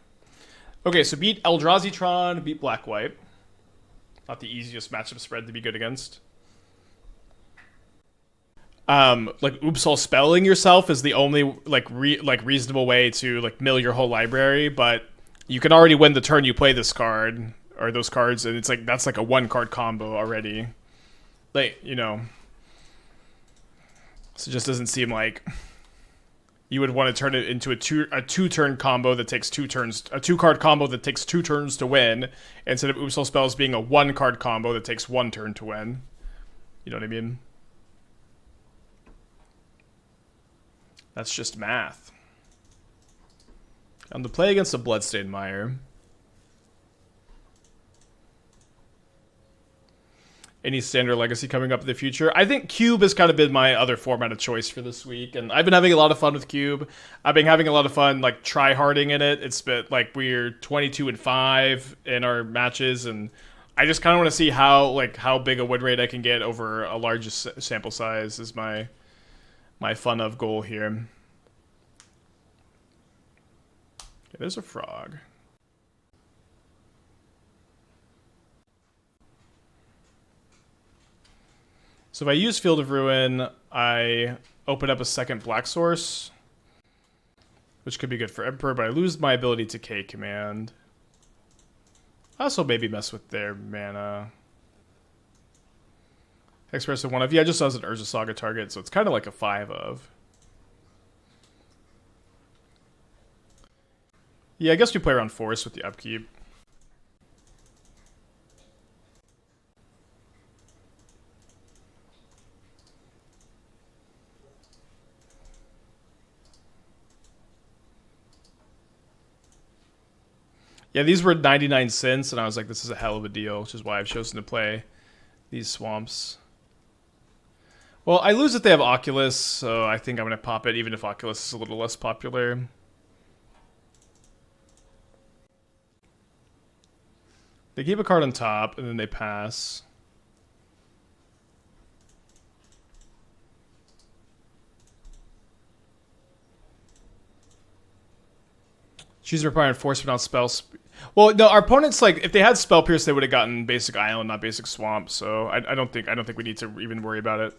Speaker 1: Okay, so beat Eldrazi Tron, beat Black-White. Not the easiest matchup spread to be good against. Like Oops All Spelling yourself is the only reasonable way to like mill your whole library, but you can already win the turn you play this card or those cards, and it's like that's like a 1-card combo already. Like, you know. So it just doesn't seem like you would want to turn it into a two-turn combo that takes 2 turns, a 2-card combo that takes 2 turns to win, instead of Oops All Spells being a 1-card combo that takes 1 turn to win. You know what I mean? That's just math. On the play against a Bloodstained Mire. Any standard legacy coming up in the future? I think Cube has kind of been my other format of choice for this week, and I've been having a lot of fun with Cube. I've been having a lot of fun like try-harding in it. It's been like we're 22-5 in our matches, and I just kind of want to see how big a win rate I can get over a large sample size is my fun of goal here. Okay, there's a frog. So if I use Field of Ruin, I open up a second black source, which could be good for Emperor, but I lose my ability to K command. I also maybe mess with their mana. Hex Parasite 1 of. Yeah, just as an Urza Saga target, so it's kind of like a 5 of. Yeah, I guess we play around Force with the upkeep. Yeah, these were 99 cents, and I was like, this is a hell of a deal, which is why I've chosen to play these swamps. Well, I lose if they have Oculus, so I think I'm going to pop it, even if Oculus is a little less popular. They keep a card on top, and then they pass. She's requiring Force but not Spell. Well, no, our opponents, like, if they had Spell Pierce, they would have gotten basic Island, not basic Swamp. So I don't think we need to even worry about it.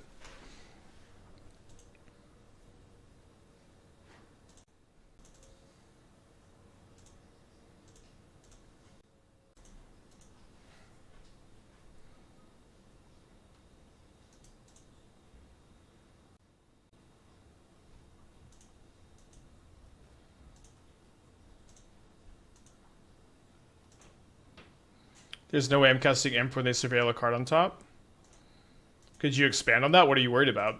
Speaker 1: There's no way I'm casting Imp when they surveil a card on top. Could you expand on that? What are you worried about?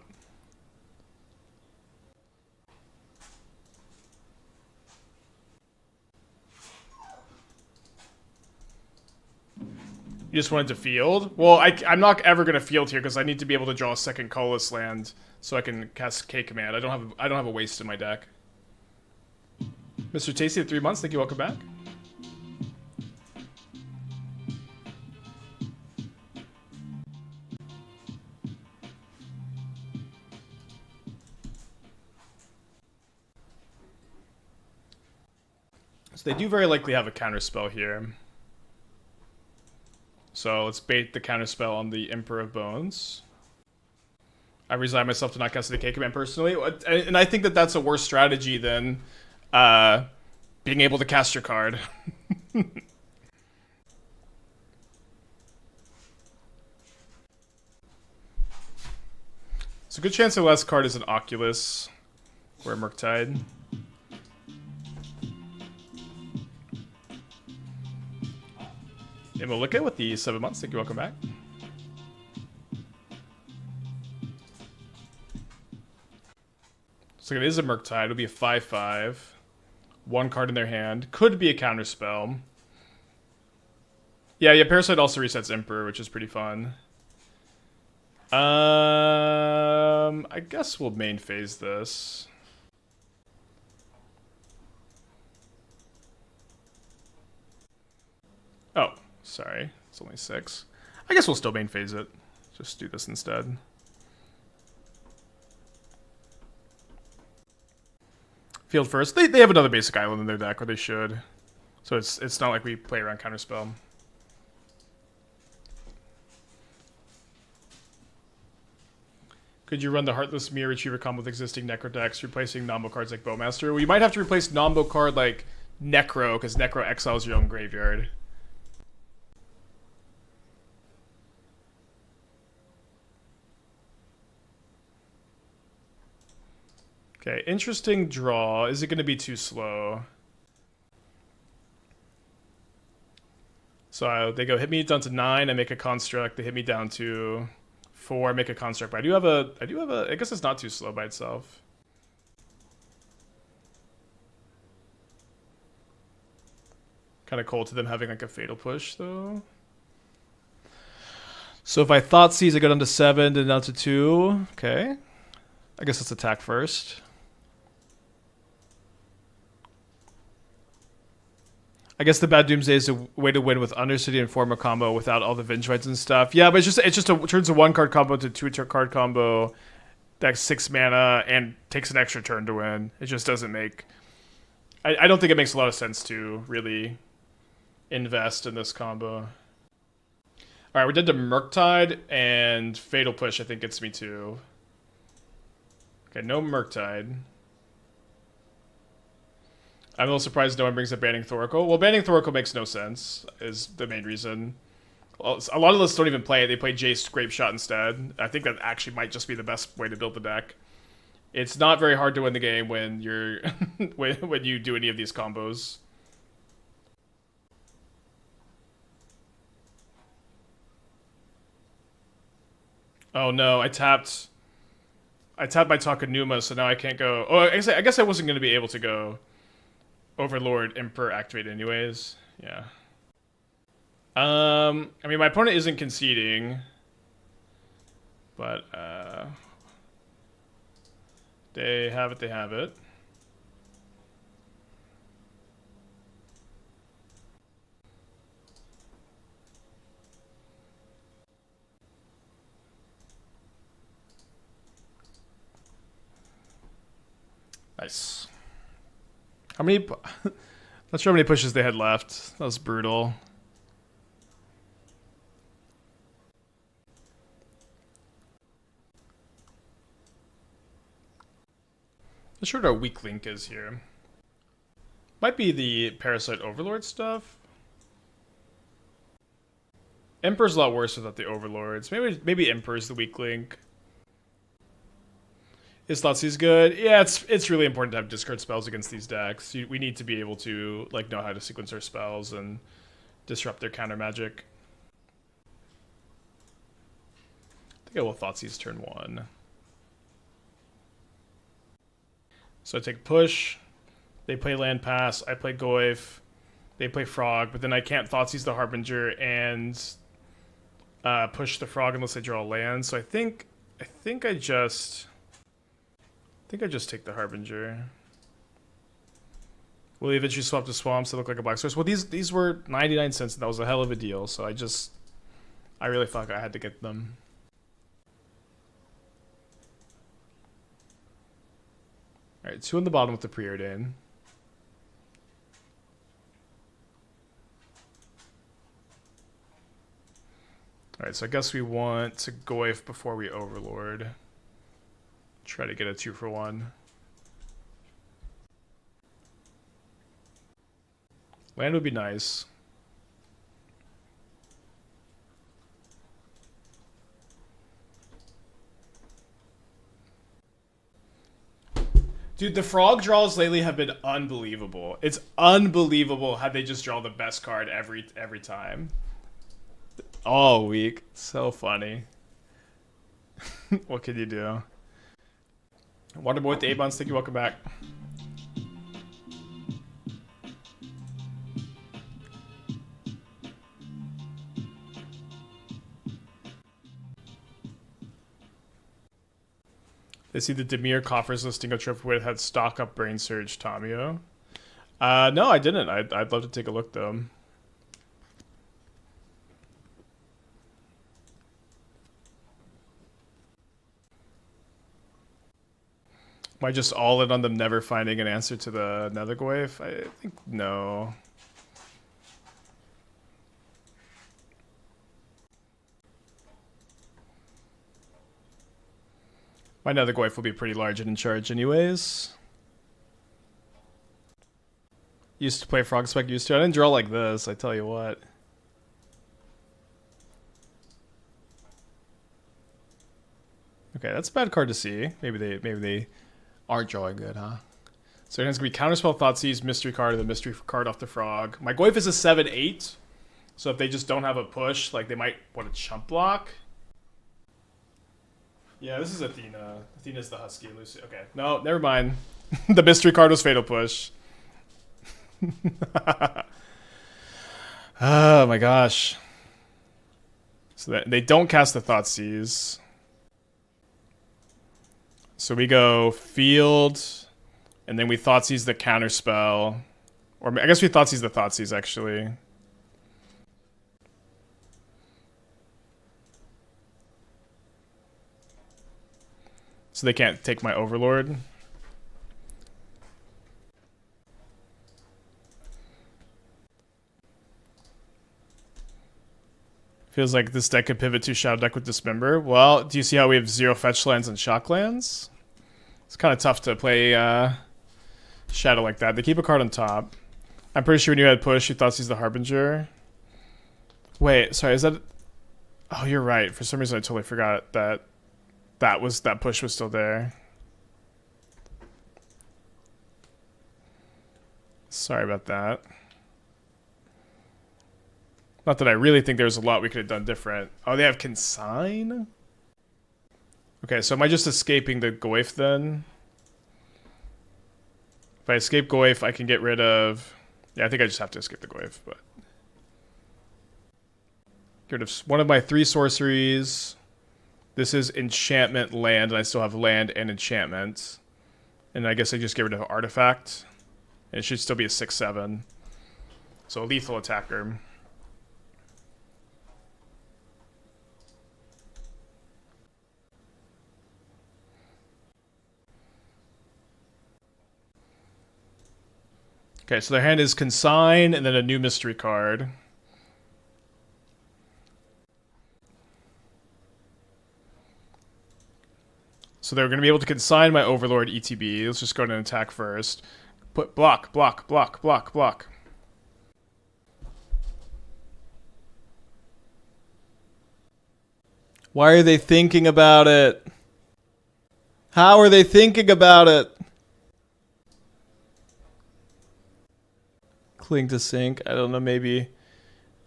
Speaker 1: You just wanted to field? Well, I'm not ever going to field here because I need to be able to draw a second colorless land so I can cast K command. I don't have a waste in my deck. Mr. Tasty at 3 months. Thank you. Welcome back. So they do very likely have a counterspell here. So let's bait the counterspell on the Emperor of Bones. I resign myself to not casting the K command personally, and I think that that's a worse strategy than being able to cast your card. It's a good chance the last card is an Oculus or a Murktide. And we'll look at with the 7 months. Thank you. Welcome back. So it is a Murktide. It'll be a 5/5. One card in their hand. Could be a counterspell. Yeah, Parasite also resets Emperor, which is pretty fun. I guess we'll main phase this. Oh. Sorry, it's only 6. I guess we'll still main phase it. Just do this instead. Field first. They have another basic island in their deck, or they should. So it's not like we play around counterspell. Could you run the Heartless Mirror Retriever combo with existing Necro decks, replacing Nombo cards like Bowmaster? Well, you might have to replace Nombo card like Necro, because Necro exiles your own graveyard. Okay, interesting draw. Is it going to be too slow? So they go hit me down to 9. I make a construct. They hit me down to 4. I make a construct. But I do have a. I guess it's not too slow by itself. Kind of cold to them having like a fatal push though. So if I Thoughtseize, I go down to 7, then down to 2. Okay. I guess let's attack first. I guess the Bad Doomsday is a way to win with Undercity and form a combo without all the Vengefrites and stuff. Yeah, but it turns a 1-card combo to a 2-card combo that's 6 mana and takes an extra turn to win. It just doesn't make I don't think it makes a lot of sense to really invest in this combo. Alright, we're dead to Murktide, and Fatal Push I think gets me too. Okay, no Murktide. I'm a little surprised no one brings up banning Thoracle. Well, banning Thoracle makes no sense, is the main reason. Well, a lot of lists don't even play it. They play Jace Grapeshot instead. I think that actually might just be the best way to build the deck. It's not very hard to win the game when you're when you do any of these combos. Oh no, I tapped my Takenuma, so now I can't go. Oh, I guess I wasn't going to be able to go Overlord Emperor activate anyways. Yeah. I mean, my opponent isn't conceding, but they have it. They have it. Nice. How many? Not sure how many pushes they had left. That was brutal. Not sure what our weak link is here. Might be the Parasite Overlord stuff. Emperor's a lot worse without the Overlords. Maybe Emperor's the weak link. Is Thoughtseize good? Yeah, it's really important to have discard spells against these decks. We need to be able to like know how to sequence our spells and disrupt their counter magic. I think I will Thoughtseize turn 1. So I take push. They play land pass. I play Goyf. They play frog, but then I can't Thoughtseize the Harbinger and push the frog unless I draw a land. So I think I just take the Harbinger. We'll eventually swap the swamps to look like a black source. Well, these were 99 cents, and that was a hell of a deal. So I really thought I had to get them. All right, 2 on the bottom with the Preordain. All right, so I guess we want to Goyf before we Overlord. Try to get a 2-for-1. Land would be nice. Dude, the frog draws lately have been unbelievable. It's unbelievable how they just draw the best card every time. All week. So funny. What can you do? Waterboy with the 8 months. Thank you. Welcome back. They see the Demir coffers listing of trip with had stock up Brain Surge Tamio. No, I didn't. I'd love to take a look though. Am I just all in on them never finding an answer to the Nethergoyf? I think no. My Nethergoyf will be pretty large and in charge anyways. Used to play Frog Spec, used to. I didn't draw like this, I tell you what. Okay, that's a bad card to see. Maybe they aren't drawing good, huh? So it's gonna be Counterspell, Thoughtseize, Mystery card, and the Mystery card off the Frog. My Goyf is a 7/8, so if they just don't have a push, like they might want to chump block. Yeah, this is Athena. Athena's the Husky. Lucy. Okay, no, never mind. The Mystery card was Fatal Push. Oh my gosh. So that they don't cast the Thoughtseize. So we go field, and then we Thoughtseize the counterspell. Or I guess we Thoughtseize the Thoughtseize, actually. So they can't take my Overlord. Feels like this deck could pivot to Shadow deck with Dismember. Well, do you see how we have 0 fetch lands and shock lands? It's kind of tough to play Shadow like that. They keep a card on top. I'm pretty sure when you had push, you thought he's the Harbinger. Wait, sorry, is that... Oh, you're right. For some reason, I totally forgot that that push was still there. Sorry about that. Not that I really think there's a lot we could have done different. Oh, they have Consign? Okay, so am I just escaping the Goyf then? If I escape Goyf, I can get rid of... Yeah, I think I just have to escape the Goyf, but... Get rid of one of my 3 sorceries. This is enchantment land, and I still have land and enchantment. And I guess I just get rid of artifact. And it should still be a 6/7. So a lethal attacker. Okay, so their hand is Consign, and then a new mystery card. So they're going to be able to Consign my Overlord ETB. Let's just go ahead and attack first. Put block, block, block, block, block. Why are they thinking about it? How are they thinking about it? Cling to Sink. I don't know, maybe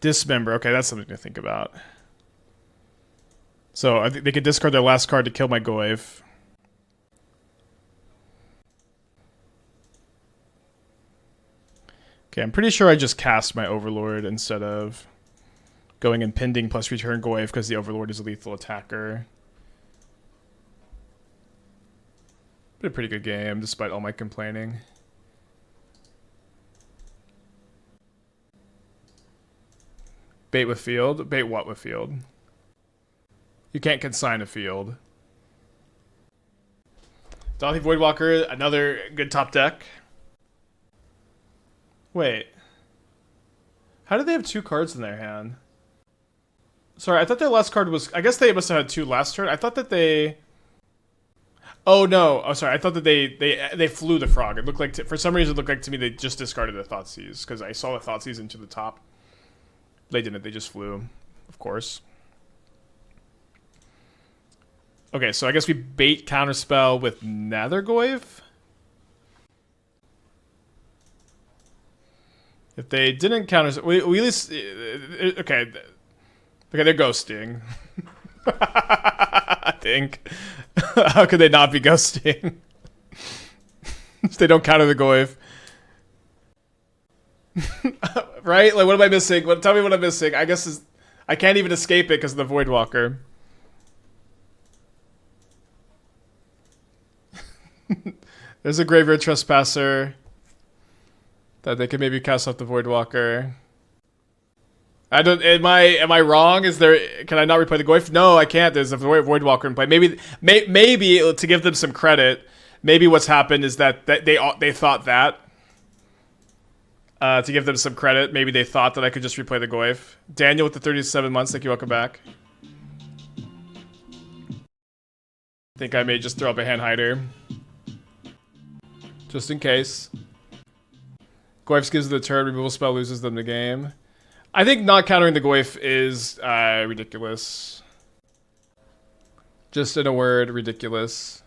Speaker 1: Dismember. Okay, that's something to think about. So I think they could discard their last card to kill my Goyf. Okay, I'm pretty sure I just cast my Overlord instead of going and pending plus return Goyf because the Overlord is a lethal attacker. Been a pretty good game despite all my complaining. Bait with field? Bait what with field? You can't consign a field. Dauthi Voidwalker, another good top deck. Wait. How did they have 2 cards in their hand? Sorry, I thought their last card was... I guess they must have had 2 last turn. I thought that they... Oh, no. Oh, sorry. I thought that they flew the frog. It looked like... For some reason, it looked like to me they just discarded the Thoughtseize. Because I saw the Thoughtseize into the top. They didn't. They just flew. Of course. Okay, so I guess we bait Counterspell with Nethergoyf? If they didn't counter... We at least... Okay. Okay, they're ghosting. I think. How could they not be ghosting? If they don't counter the Goyf. Right? Like, what am I missing? Tell me what I'm missing. I guess I can't even escape it because of the Voidwalker. There's a Graveyard Trespasser that they could maybe cast off the Voidwalker. I don't. Am I wrong? Is there? Can I not replay the Goyf? No, I can't. There's a Voidwalker in play. Maybe to give them some credit. Maybe what's happened is that they thought that. To give them some credit, maybe they thought that I could just replay the Goyf. Daniel with the 37 months. Thank you. Welcome back. I think I may just throw up a hand hider. Just in case. Goyf gives the turn, removal spell loses them the game. I think not countering the Goyf is ridiculous. Just in a word, ridiculous.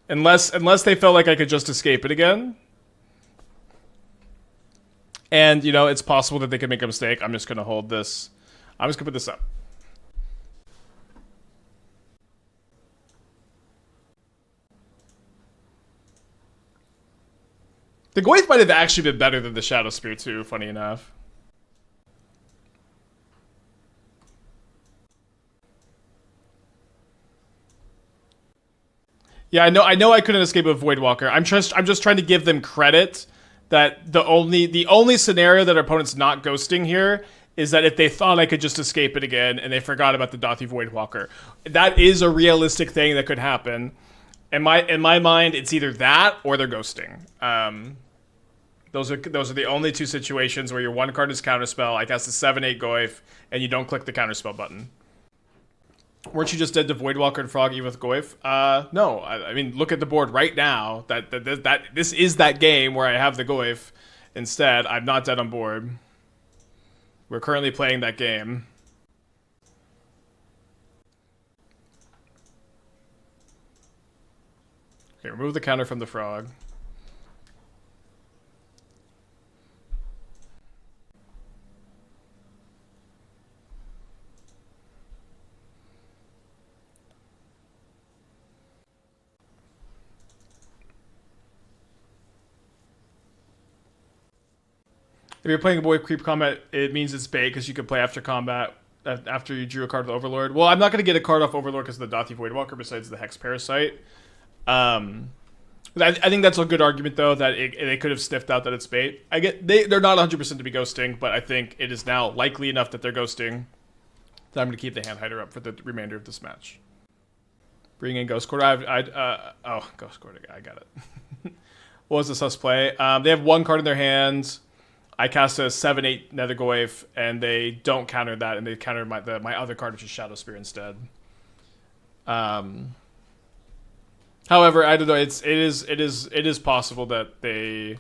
Speaker 1: Unless they felt like I could just escape it again. And, you know, it's possible that they could make a mistake. I'm just going to hold this. I'm just going to put this up. The Goyf might have actually been better than the Shadowspear too, funny enough. Yeah, I know I couldn't escape a Voidwalker. I'm just trying to give them credit that the only scenario that our opponent's not ghosting here is that if they thought I could just escape it again and they forgot about the Dauthi Voidwalker. That is a realistic thing that could happen. In my mind, it's either that or they're ghosting. Those are the only two situations where your one card is counterspell. I cast a 7/8 Goyf, and you don't click the counterspell button. Weren't you just dead to Voidwalker and Frog even with Goyf? No. I mean, look at the board right now. This is that game where I have the Goyf. Instead, I'm not dead on board. We're currently playing that game. Okay, remove the counter from the Frog. If you're playing a boy creep combat, it means it's bait because you can play after combat after you drew a card with Overlord. Well, I'm not going to get a card off Overlord because of the Dathi Voidwalker besides the Hex Parasite. I think that's a good argument, though, that they could have sniffed out that it's bait. They're not 100% to be ghosting, but I think it is now likely enough that they're ghosting that I'm going to keep the Hand Hider up for the remainder of this match. Bring in Ghost Quarter. Ghost Quarter. I got it. What was the sus play? They have one card in their hands. I cast a 7/8 Nethergoyf, and they don't counter that, and they counter my other card, which is Shadowspear instead. However, I don't know. It is possible that they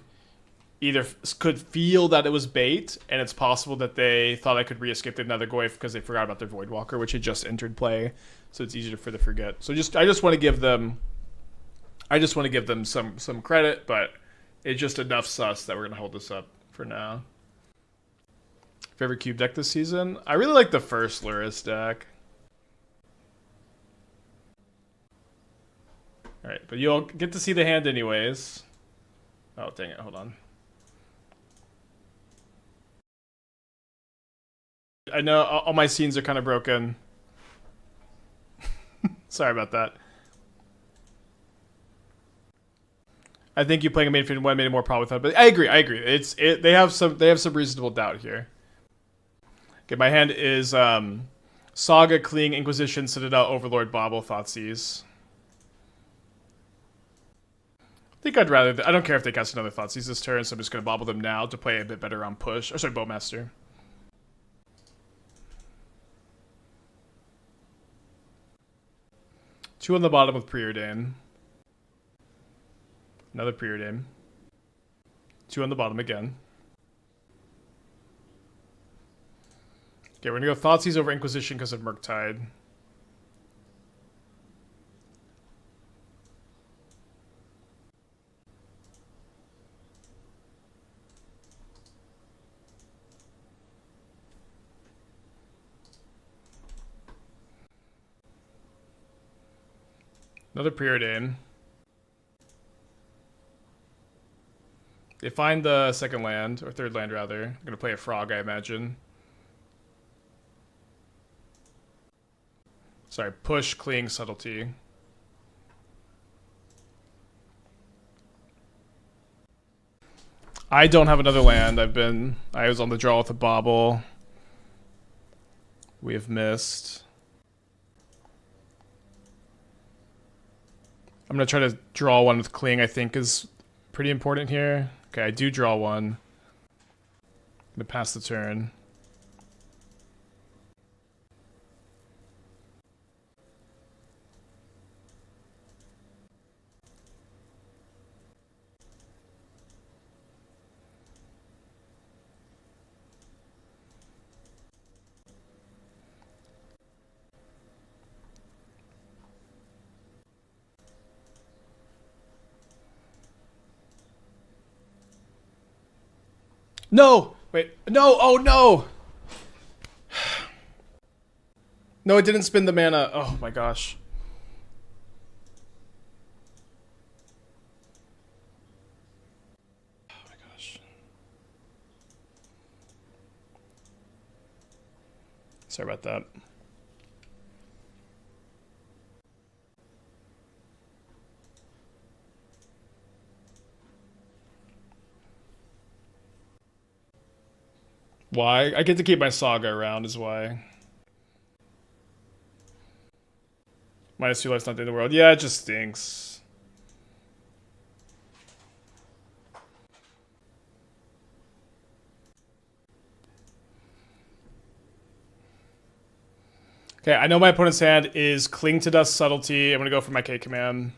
Speaker 1: either could feel that it was bait, and it's possible that they thought I could re-escape the Nethergoyf because they forgot about their Voidwalker, which had just entered play, so it's easier for them to forget. So I just want to give them, some credit, but it's just enough sus that we're gonna hold this up for now. Favorite cube deck this season? I really like the first Luris deck. Alright, but you'll get to see the hand anyways. Oh, dang it, hold on. I know all my scenes are kind of broken. Sorry about that. I think you playing a main field one made it more problem with that, but I agree. They have some reasonable doubt here. Okay, my hand is Saga, Kling, Inquisition, Citadel, Overlord, Bauble, Thoughtseize. I think I'd rather. I don't care if they cast another Thoughtseize this turn, so I'm just gonna Bauble them now to play a bit better on push. Or sorry, Bowmaster. Two on the bottom with Preordain. Another Preordain. Two on the bottom again. Okay, we're gonna go Thoughtseize over Inquisition because of Murktide. Another Preordain. They find the second land, or third land rather. I'm gonna play a Frog, I imagine. Sorry, push, Cling, Subtlety. I don't have another land. I was on the draw with a Bauble. We have missed. I'm gonna try to draw one with Cling, I think is pretty important here. Okay, I do draw one. I'm gonna pass the turn. No! Wait, no! Oh no! No, it didn't spin the mana. Oh my gosh. Oh my gosh. Sorry about that. Why? I get to keep my Saga around is why. -2 life's not the end of the world. Yeah, it just stinks. Okay, I know my opponent's hand is Cling to Dust, Subtlety. I'm going to go for my K command.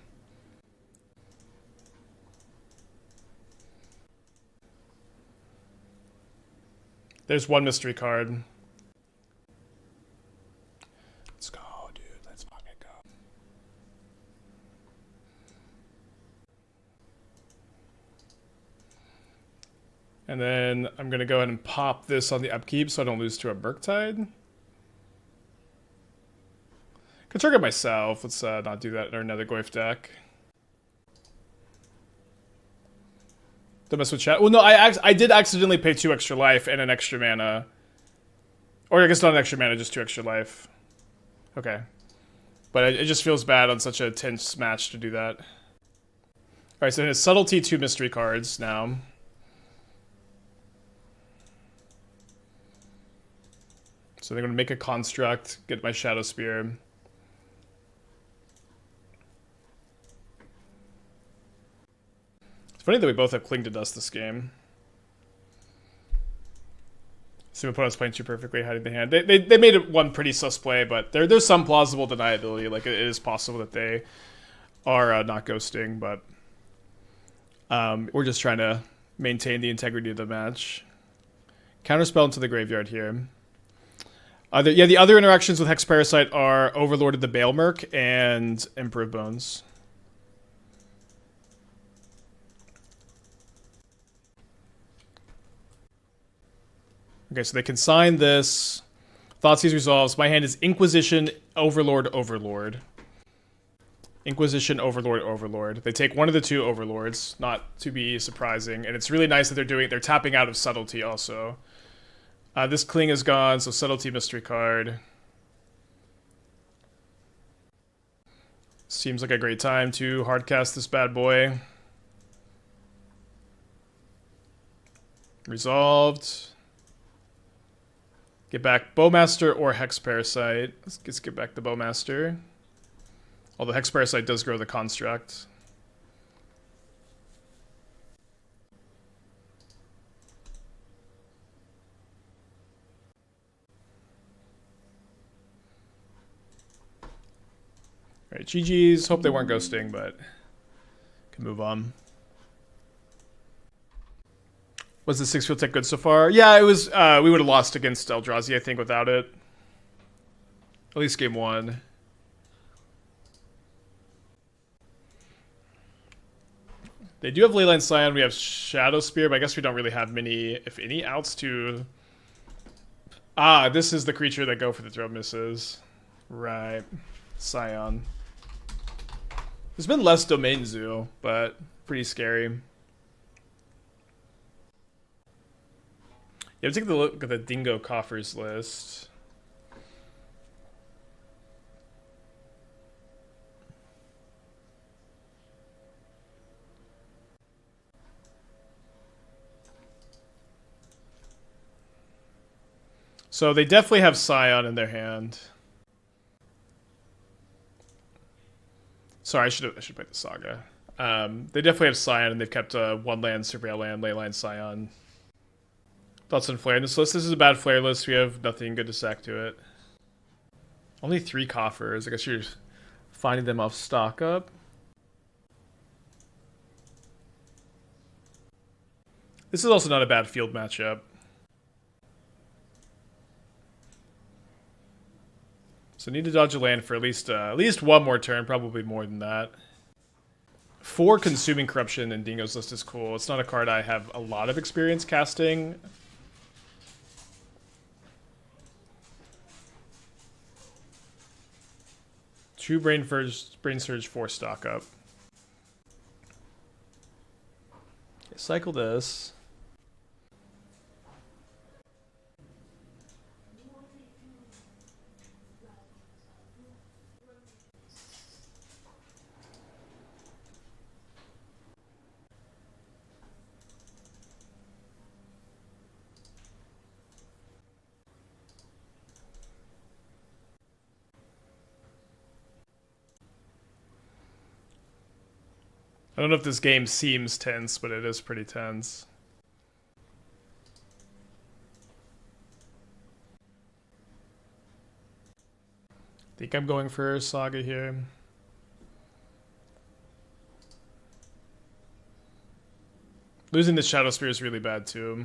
Speaker 1: There's one mystery card. Let's go, dude. Let's fucking go. And then I'm going to go ahead and pop this on the upkeep so I don't lose to a Murktide. Could target myself. Let's not do that in our Nethergoyf deck. Don't mess with chat. Well, no, I did accidentally pay 2 extra life and an extra mana. Or I guess not an extra mana, just 2 extra life. Okay. But it just feels bad on such a tense match to do that. Alright, so it's Subtlety, 2 mystery cards now. So they're going to make a construct, get my Shadowspear. It's funny that we both have Cling to Dust this game. So my opponent's playing too perfectly, hiding the hand. They made it one pretty sus play, but there's some plausible deniability. Like, it is possible that they are not ghosting, but we're just trying to maintain the integrity of the match. Counterspell into the graveyard here. The other interactions with Hex Parasite are Overlorded the Balemurk and Improved Bones. Okay, so they can sign this. Thoughtseize resolves. My hand is Inquisition, Overlord, Overlord. Inquisition, Overlord, Overlord. They take one of the 2 Overlords, not to be surprising. And it's really nice that they're tapping out of Subtlety also. This Cling is gone, so Subtlety mystery card. Seems like a great time to hardcast this bad boy. Resolved. Get back Bowmaster or Hex Parasite. Let's get back the Bowmaster. Although Hex Parasite does grow the construct. Alright, GG's. Hope they weren't ghosting, but can move on. Was the 6-field tech good so far? Yeah, it was. We would have lost against Eldrazi, I think, without it. At least game 1. They do have Leyline Scion. We have Shadowspear, but I guess we don't really have many, if any, outs to... Ah, this is the creature that go for the throw misses. Right. Scion. There's been less Domain Zoo, but pretty scary. Yeah, take a look at the Dingo Coffers list. So they definitely have Scion in their hand. Sorry, I should play the Saga. They definitely have Scion, and they've kept a 1-land, Surveil Land, Leyline Scion. Thoughts on Flare in this list? This is a bad Flare list. We have nothing good to sack to it. Only 3 coffers. I guess you're finding them off stock up. This is also not a bad field matchup. So need to dodge a land for at least one more turn, probably more than that. 4 Consuming Corruption in Dingo's list is cool. It's not a card I have a lot of experience casting. Two Brain Surge, 4 stock up. Okay, cycle this. I don't know if this game seems tense, but it is pretty tense. Think I'm going for Saga here. Losing the Shadowspear is really bad too.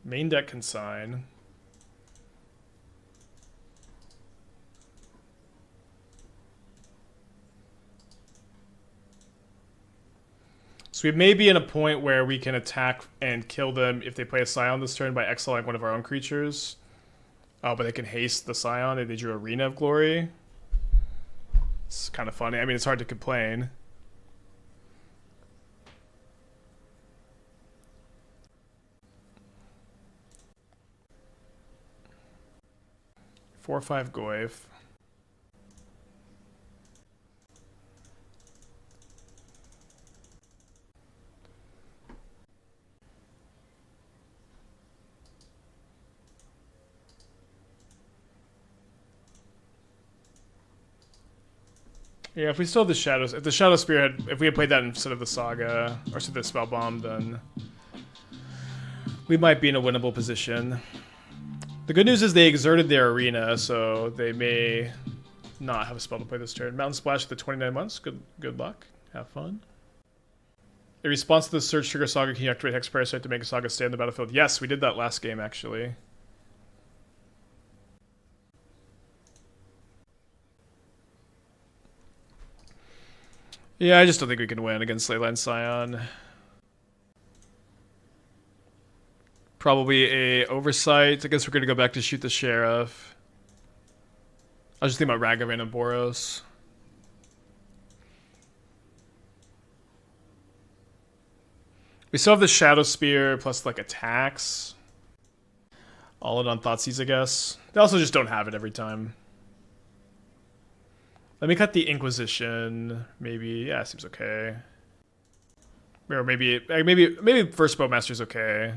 Speaker 1: Main deck consign. So we may be in a point where we can attack and kill them if they play a Scion this turn by exiling one of our own creatures. Oh, but they can haste the Scion if they drew Arena of Glory. It's kind of funny. I mean, it's hard to complain. Four or five Goyf. Yeah, if we still have the Shadows, if the Shadowspear had, if we had played that instead of the Saga, or instead of the Spellbomb, then we might be in a winnable position. The good news is they exerted their arena, so they may not have a spell to play this turn. Mountain Splash for the 29 months. Good luck. Have fun. In response to the Search Trigger Saga, can you activate Hex Parasite to make a Saga stay on the battlefield? Yes, we did that last game, actually. Yeah, I just don't think we can win against Leyline Scion. Probably a oversight. I guess we're going to go back to shoot the Sheriff. I was just thinking about Ragavan and Boros. We still have the Shadowspear plus like attacks. All in on Thoughtseize, I guess. They also just don't have it every time. Let me cut the Inquisition. Maybe, yeah, seems okay. Or maybe first Bowmaster's okay.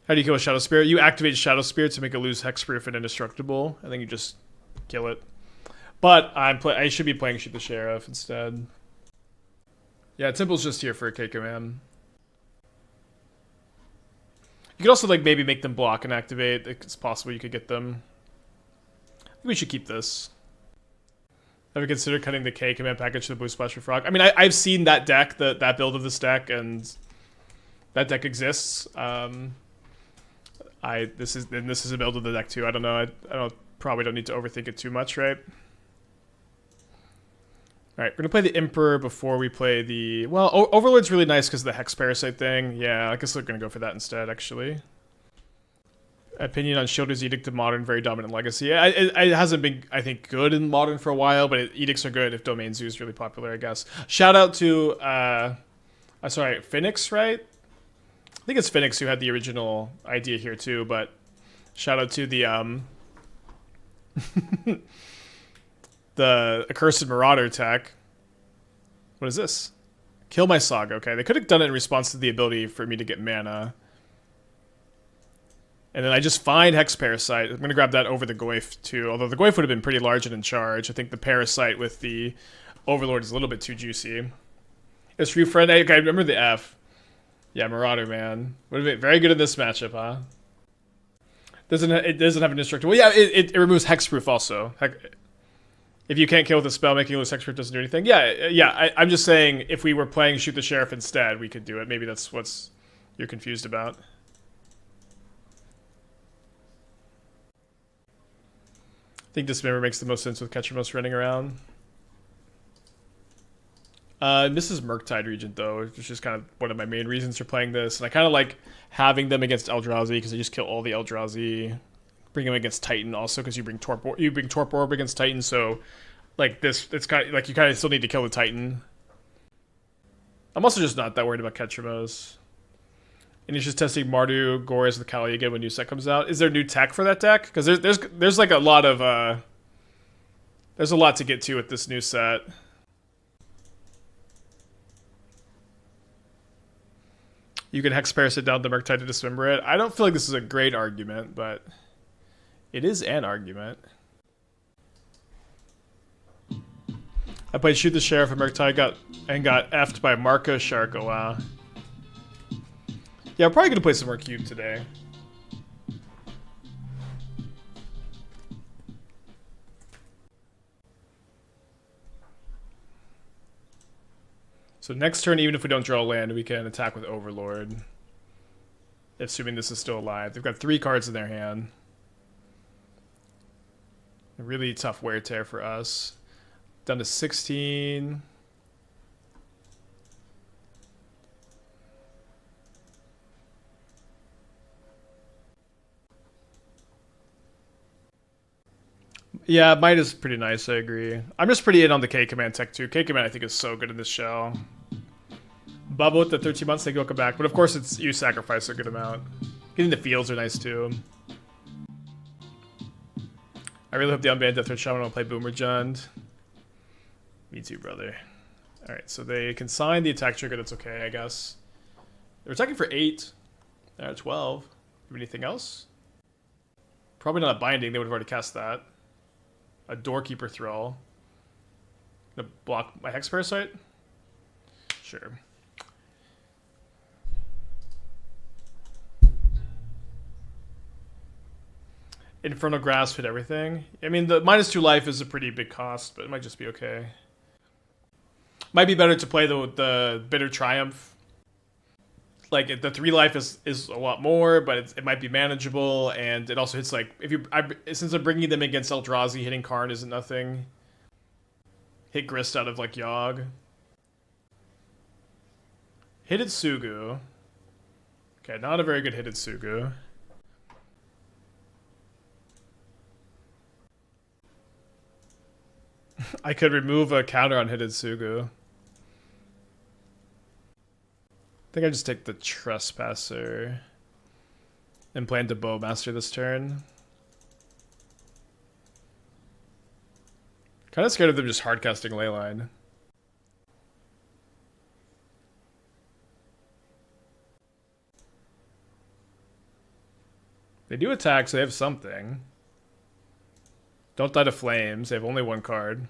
Speaker 1: How do you kill a Shadowspear? You activate Shadowspear to make a lose Hexproof and indestructible, and then you just kill it. But I should be playing Shoot the Sheriff instead. Yeah, Temple's just here for a Takenuma. You could also like maybe make them block and activate. It's possible you could get them. I think we should keep this. Have you considered cutting the K command package to the Blue Splash for Frog? I mean, I've seen that deck, that build of this deck, and that deck exists. This is a build of the deck too. I don't know. I probably don't need to overthink it too much, right? All right, we're gonna play the Emperor before we play the Overlord's really nice because of the Hex Parasite thing. Yeah, I guess we're gonna go for that instead, actually. Opinion on Shield's Edict of Modern, very dominant legacy. It hasn't been, I think, good in Modern for a while, but edicts are good if Domain Zoo is really popular, I guess. Shout out to, sorry, Phoenix, right? I think it's Phoenix who had the original idea here too, but shout out to the, the Accursed Marauder tech. What is this? Kill my Saga. Okay, they could have done it in response to the ability for me to get mana. And then I just find Hex Parasite. I'm going to grab that over the Goyf too. Although the Goyf would have been pretty large and in charge. I think the Parasite with the Overlord is a little bit too juicy. It's for you, friend. Okay, I remember the F. Yeah, Marauder, man. Would have been very good in this matchup, huh? It doesn't have an indestructible. Yeah, it removes Hexproof also. If you can't kill with a spell, making loose Hexproof doesn't do anything. Yeah. I'm just saying, if we were playing Shoot the Sheriff instead, we could do it. Maybe that's what's you're confused about. I think Dismember makes the most sense with Ketchermost running around. Mrs. Murktide Regent, though, which is kind of one of my main reasons for playing this. And I kind of like having them against Eldrazi because they just kill all the Eldrazi. Bring them against Titan also because you bring Torpor Orb against Titan. So, like this, it's kind of like you kind of still need to kill the Titan. I'm also just not that worried about Ketchermost. And he's just testing Mardu Gores with Kali again when new set comes out. Is there new tech for that deck? Because there's like a lot of there's a lot to get to with this new set. You can Hex Parasite down the Murktide to dismember it. I don't feel like this is a great argument, but It is an argument. I played Shoot the Sheriff and got effed by Marco Shark. Oh wow. Yeah, I'm probably gonna play some more Cube today. So next turn, even if we don't draw land, we can attack with Overlord. Assuming this is still alive. They've got 3 cards in their hand. A really tough wear tear for us. Down to 16. Yeah, Might is pretty nice, I agree. I'm just pretty in on the K-Command tech too. K-Command I think is so good in this shell. Bubble with the 13 months, they go come back. But of course it's you sacrifice a good amount. Getting the fields are nice too. I really hope the unbanned Death Threat Shaman will play Boomer Jund. Me too, brother. Alright, so they can sign the attack trigger, that's okay, I guess. They're attacking for 8. They're at 12. Do you have anything else? Probably not a binding, they would have already cast that. A Doorkeeper Thrall. Gonna block my Hex Parasite? Sure. Infernal Grasp hit everything. I mean, the -2 life is a pretty big cost, but it might just be okay. Might be better to play the Bitter Triumph. Like, the 3 life is a lot more, but it might be manageable, and it also hits, like, since I'm bringing them against Eldrazi, hitting Karn isn't nothing. Hit Grist out of, like, Yogg. Hitted Sugu. Okay, not a very good Hitted Sugu. I could remove a counter on Hitted Sugu. I think I just take the Trespasser and plan to Bowmaster this turn. Kind of scared of them just hardcasting Leyline. They do attack, so they have something. Don't die to flames. They have only 1 card.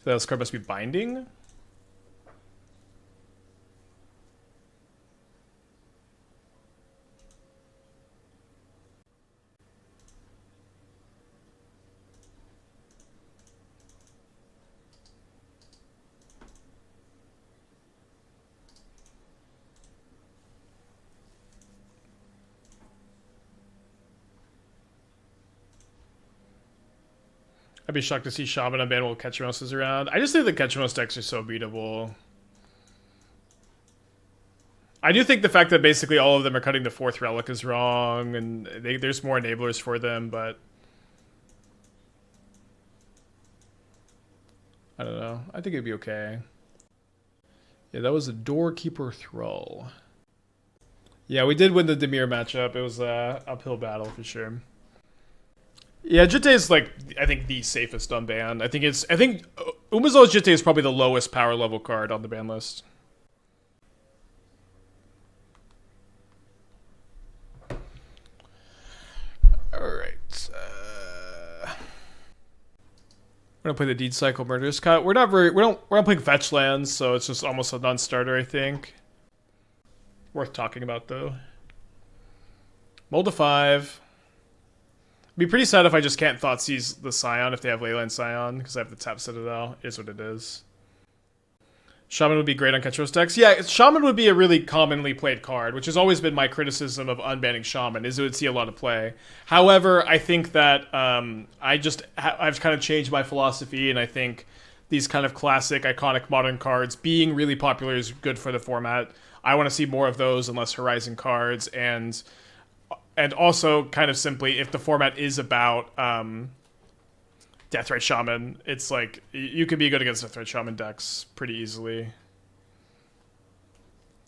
Speaker 1: So this card must be binding? I'd be shocked to see Shaman unban while Ketchumos is around. I just think the Ketchumos decks are so beatable. I do think the fact that basically all of them are cutting the 4th relic is wrong, and there's more enablers for them, but I don't know. I think it'd be okay. Yeah, that was a Doorkeeper Thrall. Yeah, we did win the Dimir matchup. It was an uphill battle for sure. Yeah, Jitte is like I think the safest unbanned. I think Umazul's Jitte is probably the lowest power level card on the ban list. Alright. We're gonna play the Deed Cycle Murderous Cut. We're not playing fetch lands, so it's just almost a non-starter, I think. Worth talking about though. Mold to 5. Be pretty sad if I just can't Thoughtseize the Scion if they have Leyline Scion, because I have the Tap Citadel. It is what it is. Shaman would be great on Ketchumos decks. Yeah, Shaman would be a really commonly played card, which has always been my criticism of unbanning Shaman, is it would see a lot of play. However, I think that I've kind of changed my philosophy, and I think these kind of classic, iconic modern cards being really popular is good for the format. I want to see more of those and less Horizon cards, and also, kind of simply, if the format is about Deathrite Shaman, it's like, you could be good against Deathrite Shaman decks pretty easily.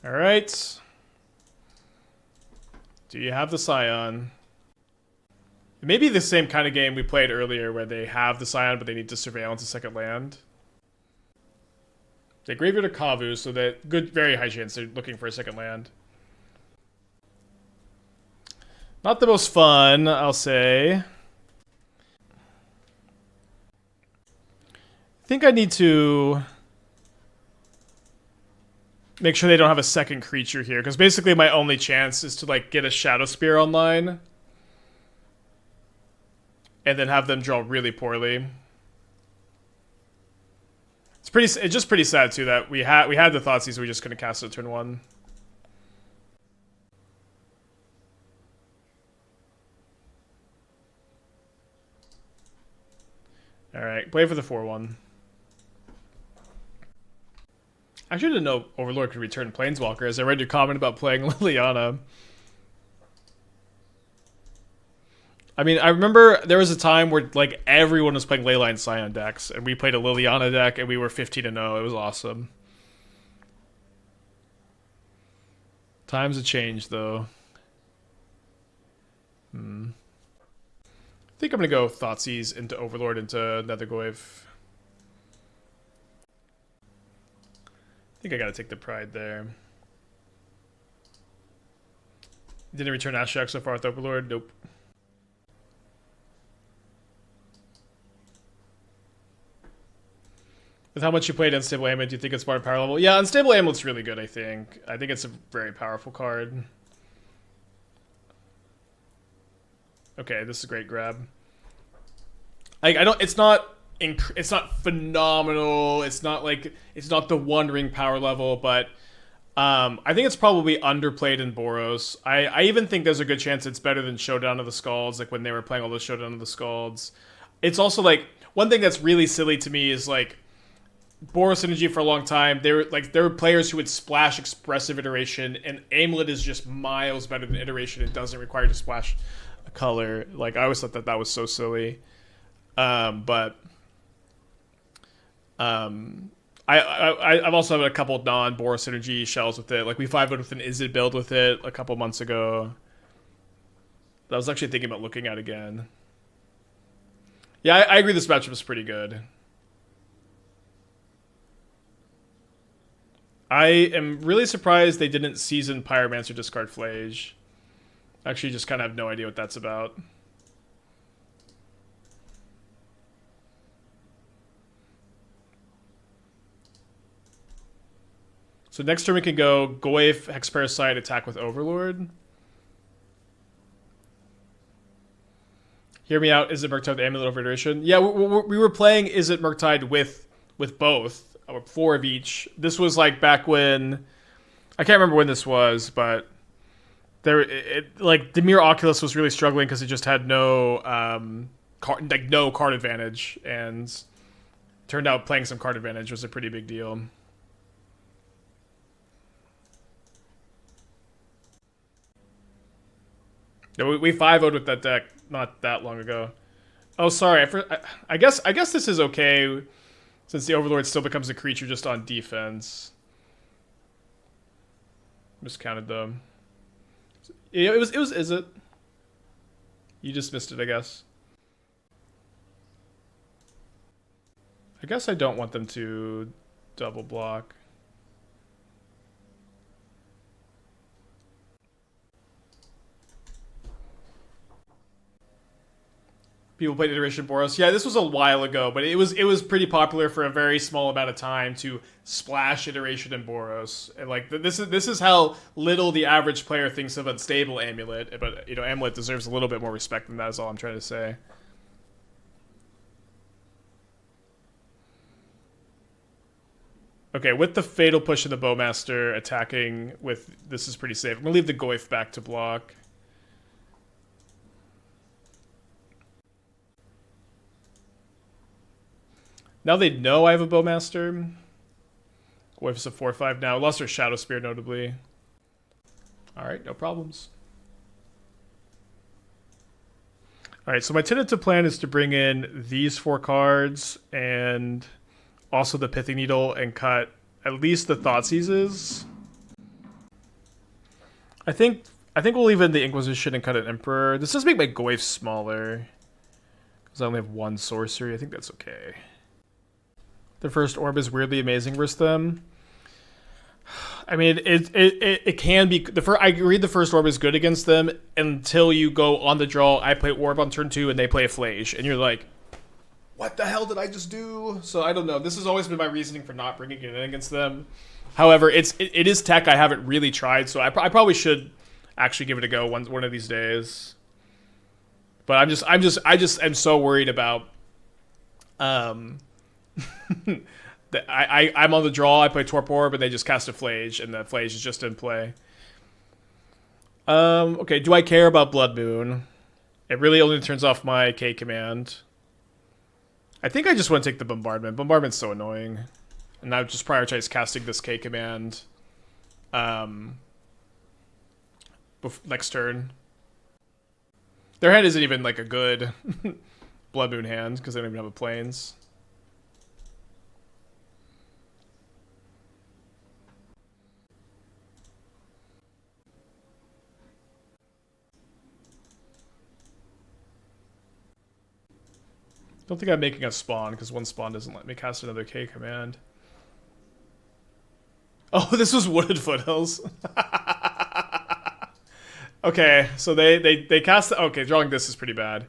Speaker 1: Alright. Do you have the Scion? It may be the same kind of game we played earlier, where they have the Scion, but they need to surveillance a second land. They graveyard a Kavu, so that very high chance they're looking for a second land. Not the most fun, I'll say. I think I need to make sure they don't have a second creature here, because basically my only chance is to like get a Shadowspear online and then have them draw really poorly. It's just pretty sad too that we had the Thoughtseize, so we just couldn't cast it turn 1. All right, play for the 4/1. I actually didn't know Overlord could return Planeswalkers. I read your comment about playing Liliana. I mean, I remember there was a time where like everyone was playing Leyline Scion decks, and we played a Liliana deck, and we were 15-0. It was awesome. Times have changed, though. I think I'm gonna go Thoughtseize into Overlord into Nethergoyf. I think I gotta take the pride there. Didn't return Ashiok so far with Overlord? Nope. With how much you played Unstable Amulet, do you think it's more power level? Yeah, Unstable Amulet's really good, I think. I think it's a very powerful card. Okay, this is a great grab. It's not phenomenal. It's not the One Ring power level, but I think it's probably underplayed in Boros. I even think there's a good chance it's better than Showdown of the Scalds, like when they were playing all those Showdown of the Scalds. It's also like one thing that's really silly to me is like Boros Synergy for a long time. There were players who would splash Expressive Iteration, and Amulet is just miles better than Iteration. It doesn't require to splash a color. Like I always thought that was so silly. I've also had a couple of non-Boros Synergy shells with it. Like we 5-0'd with an Izzet build with it a couple months ago. That I was actually thinking about looking at again. Yeah, I agree this matchup is pretty good. I am really surprised they didn't season Pyromancer discard Flage. Actually, just kind of have no idea what that's about. So next turn we can go Goyf, Hex Parasite, attack with Overlord. Hear me out. Is it Murktide with Amulet over Iteration? Yeah, we were playing Is it Murktide with both. 4 of each. This was like back when I can't remember when this was, but like Dimir Oculus was really struggling because it just had no card advantage, and turned out playing some card advantage was a pretty big deal. Yeah, we 5-0'd with that deck not that long ago. Oh, sorry. I guess this is okay. Since the Overlord still becomes a creature just on defense. Miscounted them. Yeah, it was is it? You just missed it, I guess. I guess I don't want them to double block. People played Iteration Boros. Yeah, this was a while ago, but it was pretty popular for a very small amount of time to splash Iteration in Boros. And like this is how little the average player thinks of Unstable Amulet. But you know, Amulet deserves a little bit more respect than that. Is all I'm trying to say. Okay, with the Fatal Push of the Bowmaster attacking with this is pretty safe. I'm gonna leave the Goyf back to block. Now they know I have a Bowmaster. Goyf is a 4/5 now. Lost our Shadowspear, notably. Alright, no problems. Alright, so my tentative plan is to bring in these 4 cards and also the Pithing Needle and cut at least the Thoughtseizes. I think we'll leave in the Inquisition and cut an Emperor. This does make my Goyf smaller, because I only have 1 sorcery. I think that's okay. The first orb is weirdly amazing versus them. I mean, it can be the first. I agree, the first orb is good against them until you go on the draw. I play orb on turn 2, and they play a Flage, and you're like, "What the hell did I just do?" So I don't know. This has always been my reasoning for not bringing it in against them. However, it is tech I haven't really tried, so I probably should actually give it a go one of these days. But I just am so worried about I'm on the draw, I play Torpor Orb, and they just cast a Flage, and the Flage is just in play. Okay, do I care about Blood Moon? It really only turns off my K command. I think I just want to take the Bombardment. Bombardment's so annoying. And I just prioritize casting this K command next turn. Their hand isn't even like a good Blood Moon hand, because they don't even have a Plains. Don't think I'm making a spawn, because one spawn doesn't let me cast another K command. Oh, this was Wooded Foothills. Okay, so they cast... Okay, drawing this is pretty bad.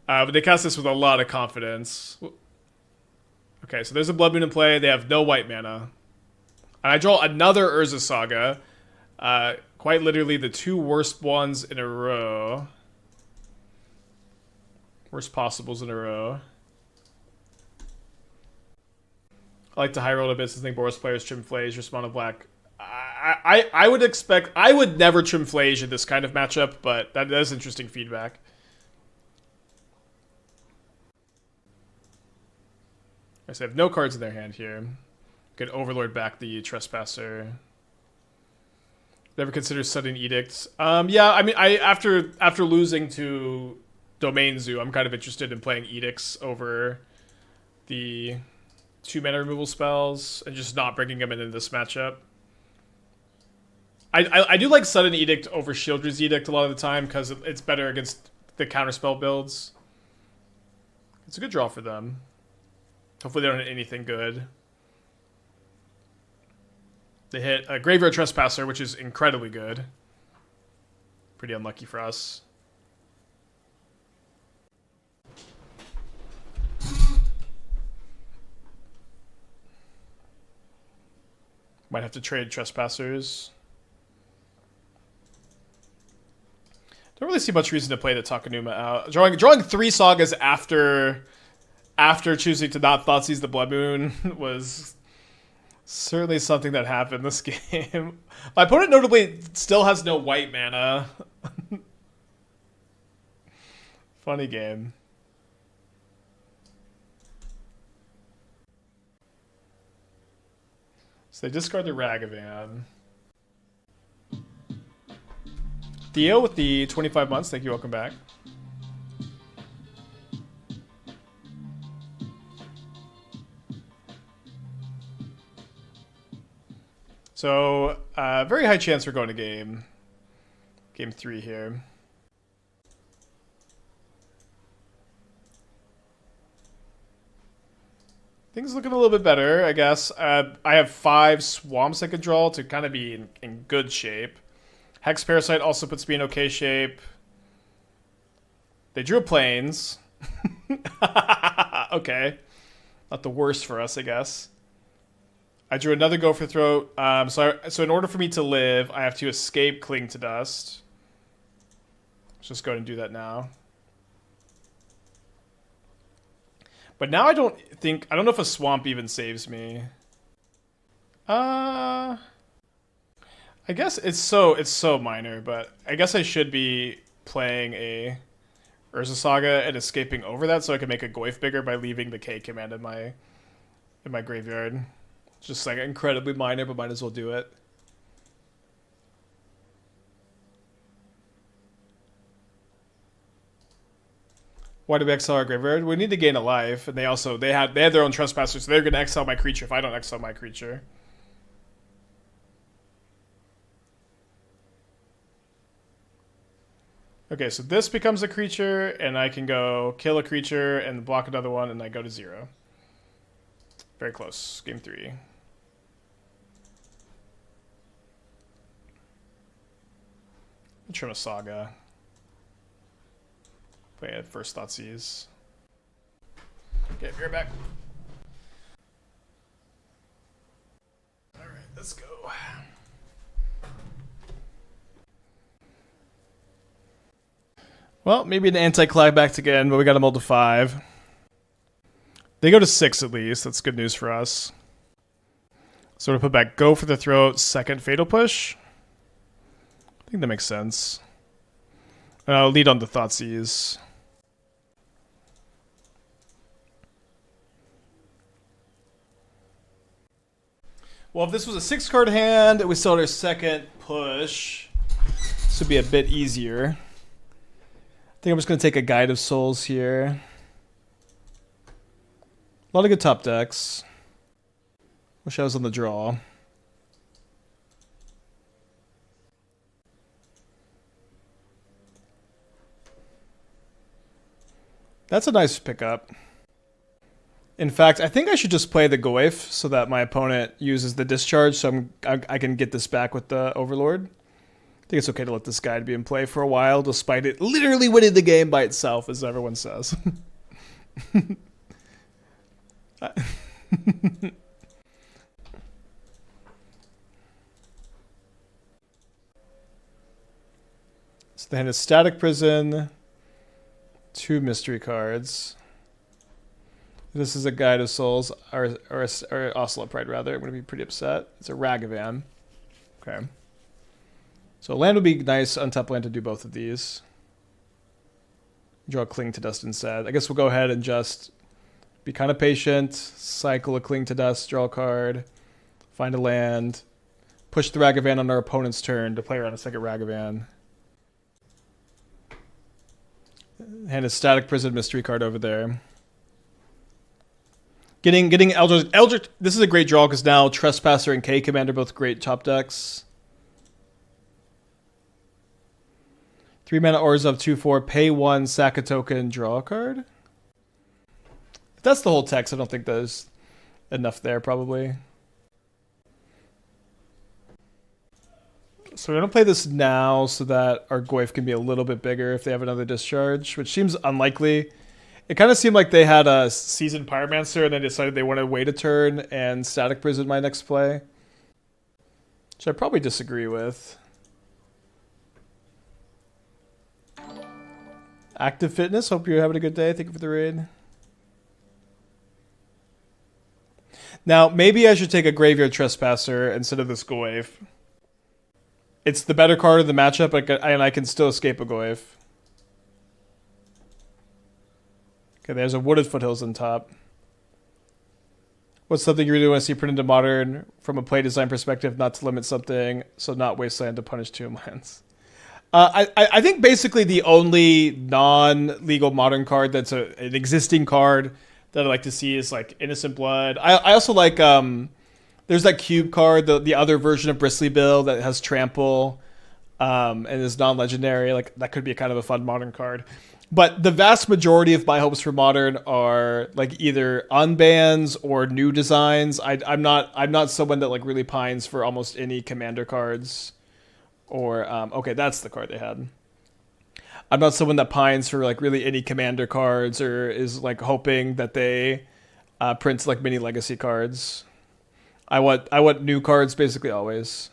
Speaker 1: But they cast this with a lot of confidence. Okay, so there's a Blood Moon in play. They have no white mana. And I draw another Urza Saga. Quite literally the 2 worst ones in a row. Worst possibles in a row. I like to high roll a bit since I think Boros players trim Flage, respond to black. I would expect... I would never trim Flage in this kind of matchup, but that is interesting feedback. I said, have no cards in their hand here. Could Overlord back the Trespasser. Never consider Sudden Edict. Yeah, I mean, after losing to Domain Zoo, I'm kind of interested in playing Edicts over the 2 mana removal spells and just not bringing them in this matchup. I do like Sudden Edict over Shieldred's Edict a lot of the time because it's better against the counterspell builds. It's a good draw for them. Hopefully they don't hit anything good. They hit a Graveyard Trespasser, which is incredibly good. Pretty unlucky for us. Might have to trade Trespassers. Don't really see much reason to play the Takenuma out. Drawing 3 Sagas after choosing to not Thoughtseize the Blood Moon was certainly something that happened this game. My opponent notably still has no white mana. Funny game. So they discard the Ragavan. Theo with the 25 months. Thank you. Welcome back. So, very high chance we're going to game 3 here. Things looking a little bit better, I guess. I have 5 swamps I could draw to kind of be in good shape. Hex Parasite also puts me in okay shape. They drew Plains. Okay. Not the worst for us, I guess. I drew another Gopher Throat. So in order for me to live, I have to escape Cling to Dust. Let's just go ahead and do that now. But now I don't know if a swamp even saves me. I guess it's so minor, but I guess I should be playing a Urza Saga and escaping over that so I can make a Goyf bigger by leaving the K command in my graveyard. Just like incredibly minor, but might as well do it. Why do we exile our graveyard? We need to gain a life, and they had their own Trespasser, so they're gonna exile my creature if I don't exile my creature. Okay, so this becomes a creature, and I can go kill a creature and block another one, and I go to 0. Very close. Game 3. Trim a Saga. Play at first Thoughtseize. Okay, be right back. Alright, let's go. Well, maybe an anti-climax again, but we got them all to 5. They go to 6 at least. That's good news for us. So we'll put back Go for the Throat, second Fatal Push. I think that makes sense. And I'll lead on the Thoughtseize. Well, if this was a 6-card hand, we still had our second push. This would be a bit easier. I think I'm just going to take a Guide of Souls here. A lot of good top decks. Wish I was on the draw. That's a nice pickup. In fact, I think I should just play the Goyf so that my opponent uses the discharge so I can get this back with the Overlord. I think it's okay to let this guide be in play for a while despite it literally winning the game by itself, as everyone says. So the hand is Static Prison, 2 mystery cards. This is a Guide of Souls, or Ocelot Pride rather. I'm going to be pretty upset. It's a Ragavan. Okay. So land would be nice, untap land to do both of these. Draw a Cling to Dust instead. I guess we'll go ahead and just be kind of patient, cycle a Cling to Dust, draw a card, find a land, push the Ragavan on our opponent's turn to play around a second Ragavan. Hand a Static Prison mystery card over there. Getting Eldritch. This is a great draw because now Trespasser and K Command are both great top decks. 3 mana Urza of 2/4, pay 1, sack a token, draw a card. If that's the whole text, I don't think there's enough there probably. So we're going to play this now so that our Goyf can be a little bit bigger if they have another discharge, which seems unlikely. It kind of seemed like they had a Seasoned Pyromancer and then decided they wanted to wait a turn and Static Prison my next play. Which I probably disagree with. Active Fitness, hope you're having a good day. Thank you for the raid. Now, maybe I should take a Graveyard Trespasser instead of this Goyf. It's the better card of the matchup, and I can still escape a Goyf. Okay, there's a Wooded Foothills on top. What's something you really want to see printed into Modern from a play design perspective, not to limit something, so not Wasteland to punish 2 lands? I think basically the only non-legal Modern card that's an existing card that I'd like to see is like Innocent Blood. I also like, there's that cube card, the other version of Bristly Bill that has Trample and is non-legendary. Like that could be kind of a fun Modern card. But the vast majority of my hopes for Modern are like either unbans or new designs. I'm not someone that like really pines for almost any commander cards. Or okay, that's the card they had. I'm not someone that pines for like really any commander cards or is like hoping that they print like mini legacy cards. I want new cards basically always.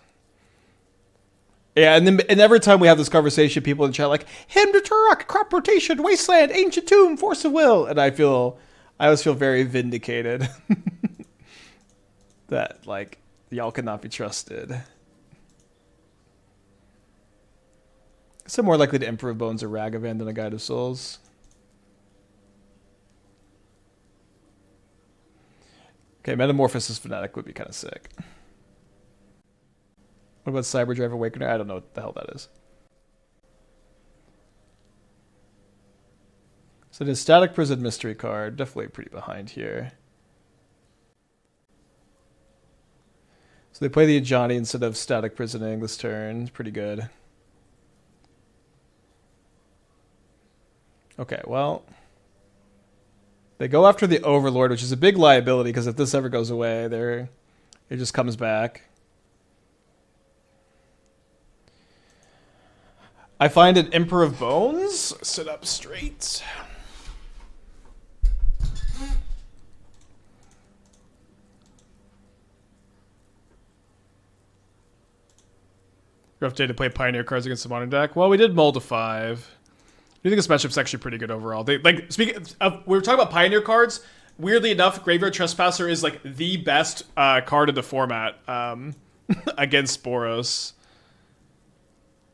Speaker 1: Yeah, and every time we have this conversation, people in chat like Hymn to Turok, Crop Rotation, Wasteland, Ancient Tomb, Force of Will, and I always feel very vindicated that like y'all cannot be trusted. So more likely to Emperor of Bones or Ragavan than a Guide of Souls. Okay, Metamorphosis Fanatic would be kind of sick. What about Cyberdrive Awakener? I don't know what the hell that is. So the Static Prison Mystery card, definitely pretty behind here. So they play the Ajani instead of Static Prisoning this turn. Pretty good. Okay, well, they go after the Overlord, which is a big liability because if this ever goes away, it just comes back. I find an Emperor of Bones. Sit up straight. Rough day to play Pioneer cards against the modern deck. Well, we did mull to 5. I think this matchup's actually pretty good overall. Speaking of, we were talking about Pioneer cards. Weirdly enough, Graveyard Trespasser is like the best card in the format against Boros.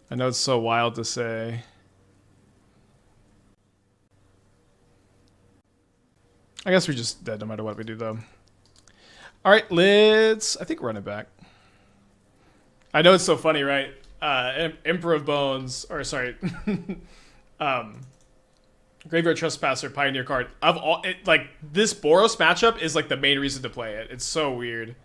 Speaker 1: I know it's so wild to say. I guess we're just dead no matter what we do, though. All right, let's, I think, run it back. I know it's so funny, right? Emperor of Bones, or sorry, Graveyard Trespasser, Pioneer card. Of all, like this Boros matchup is like the main reason to play it. It's so weird.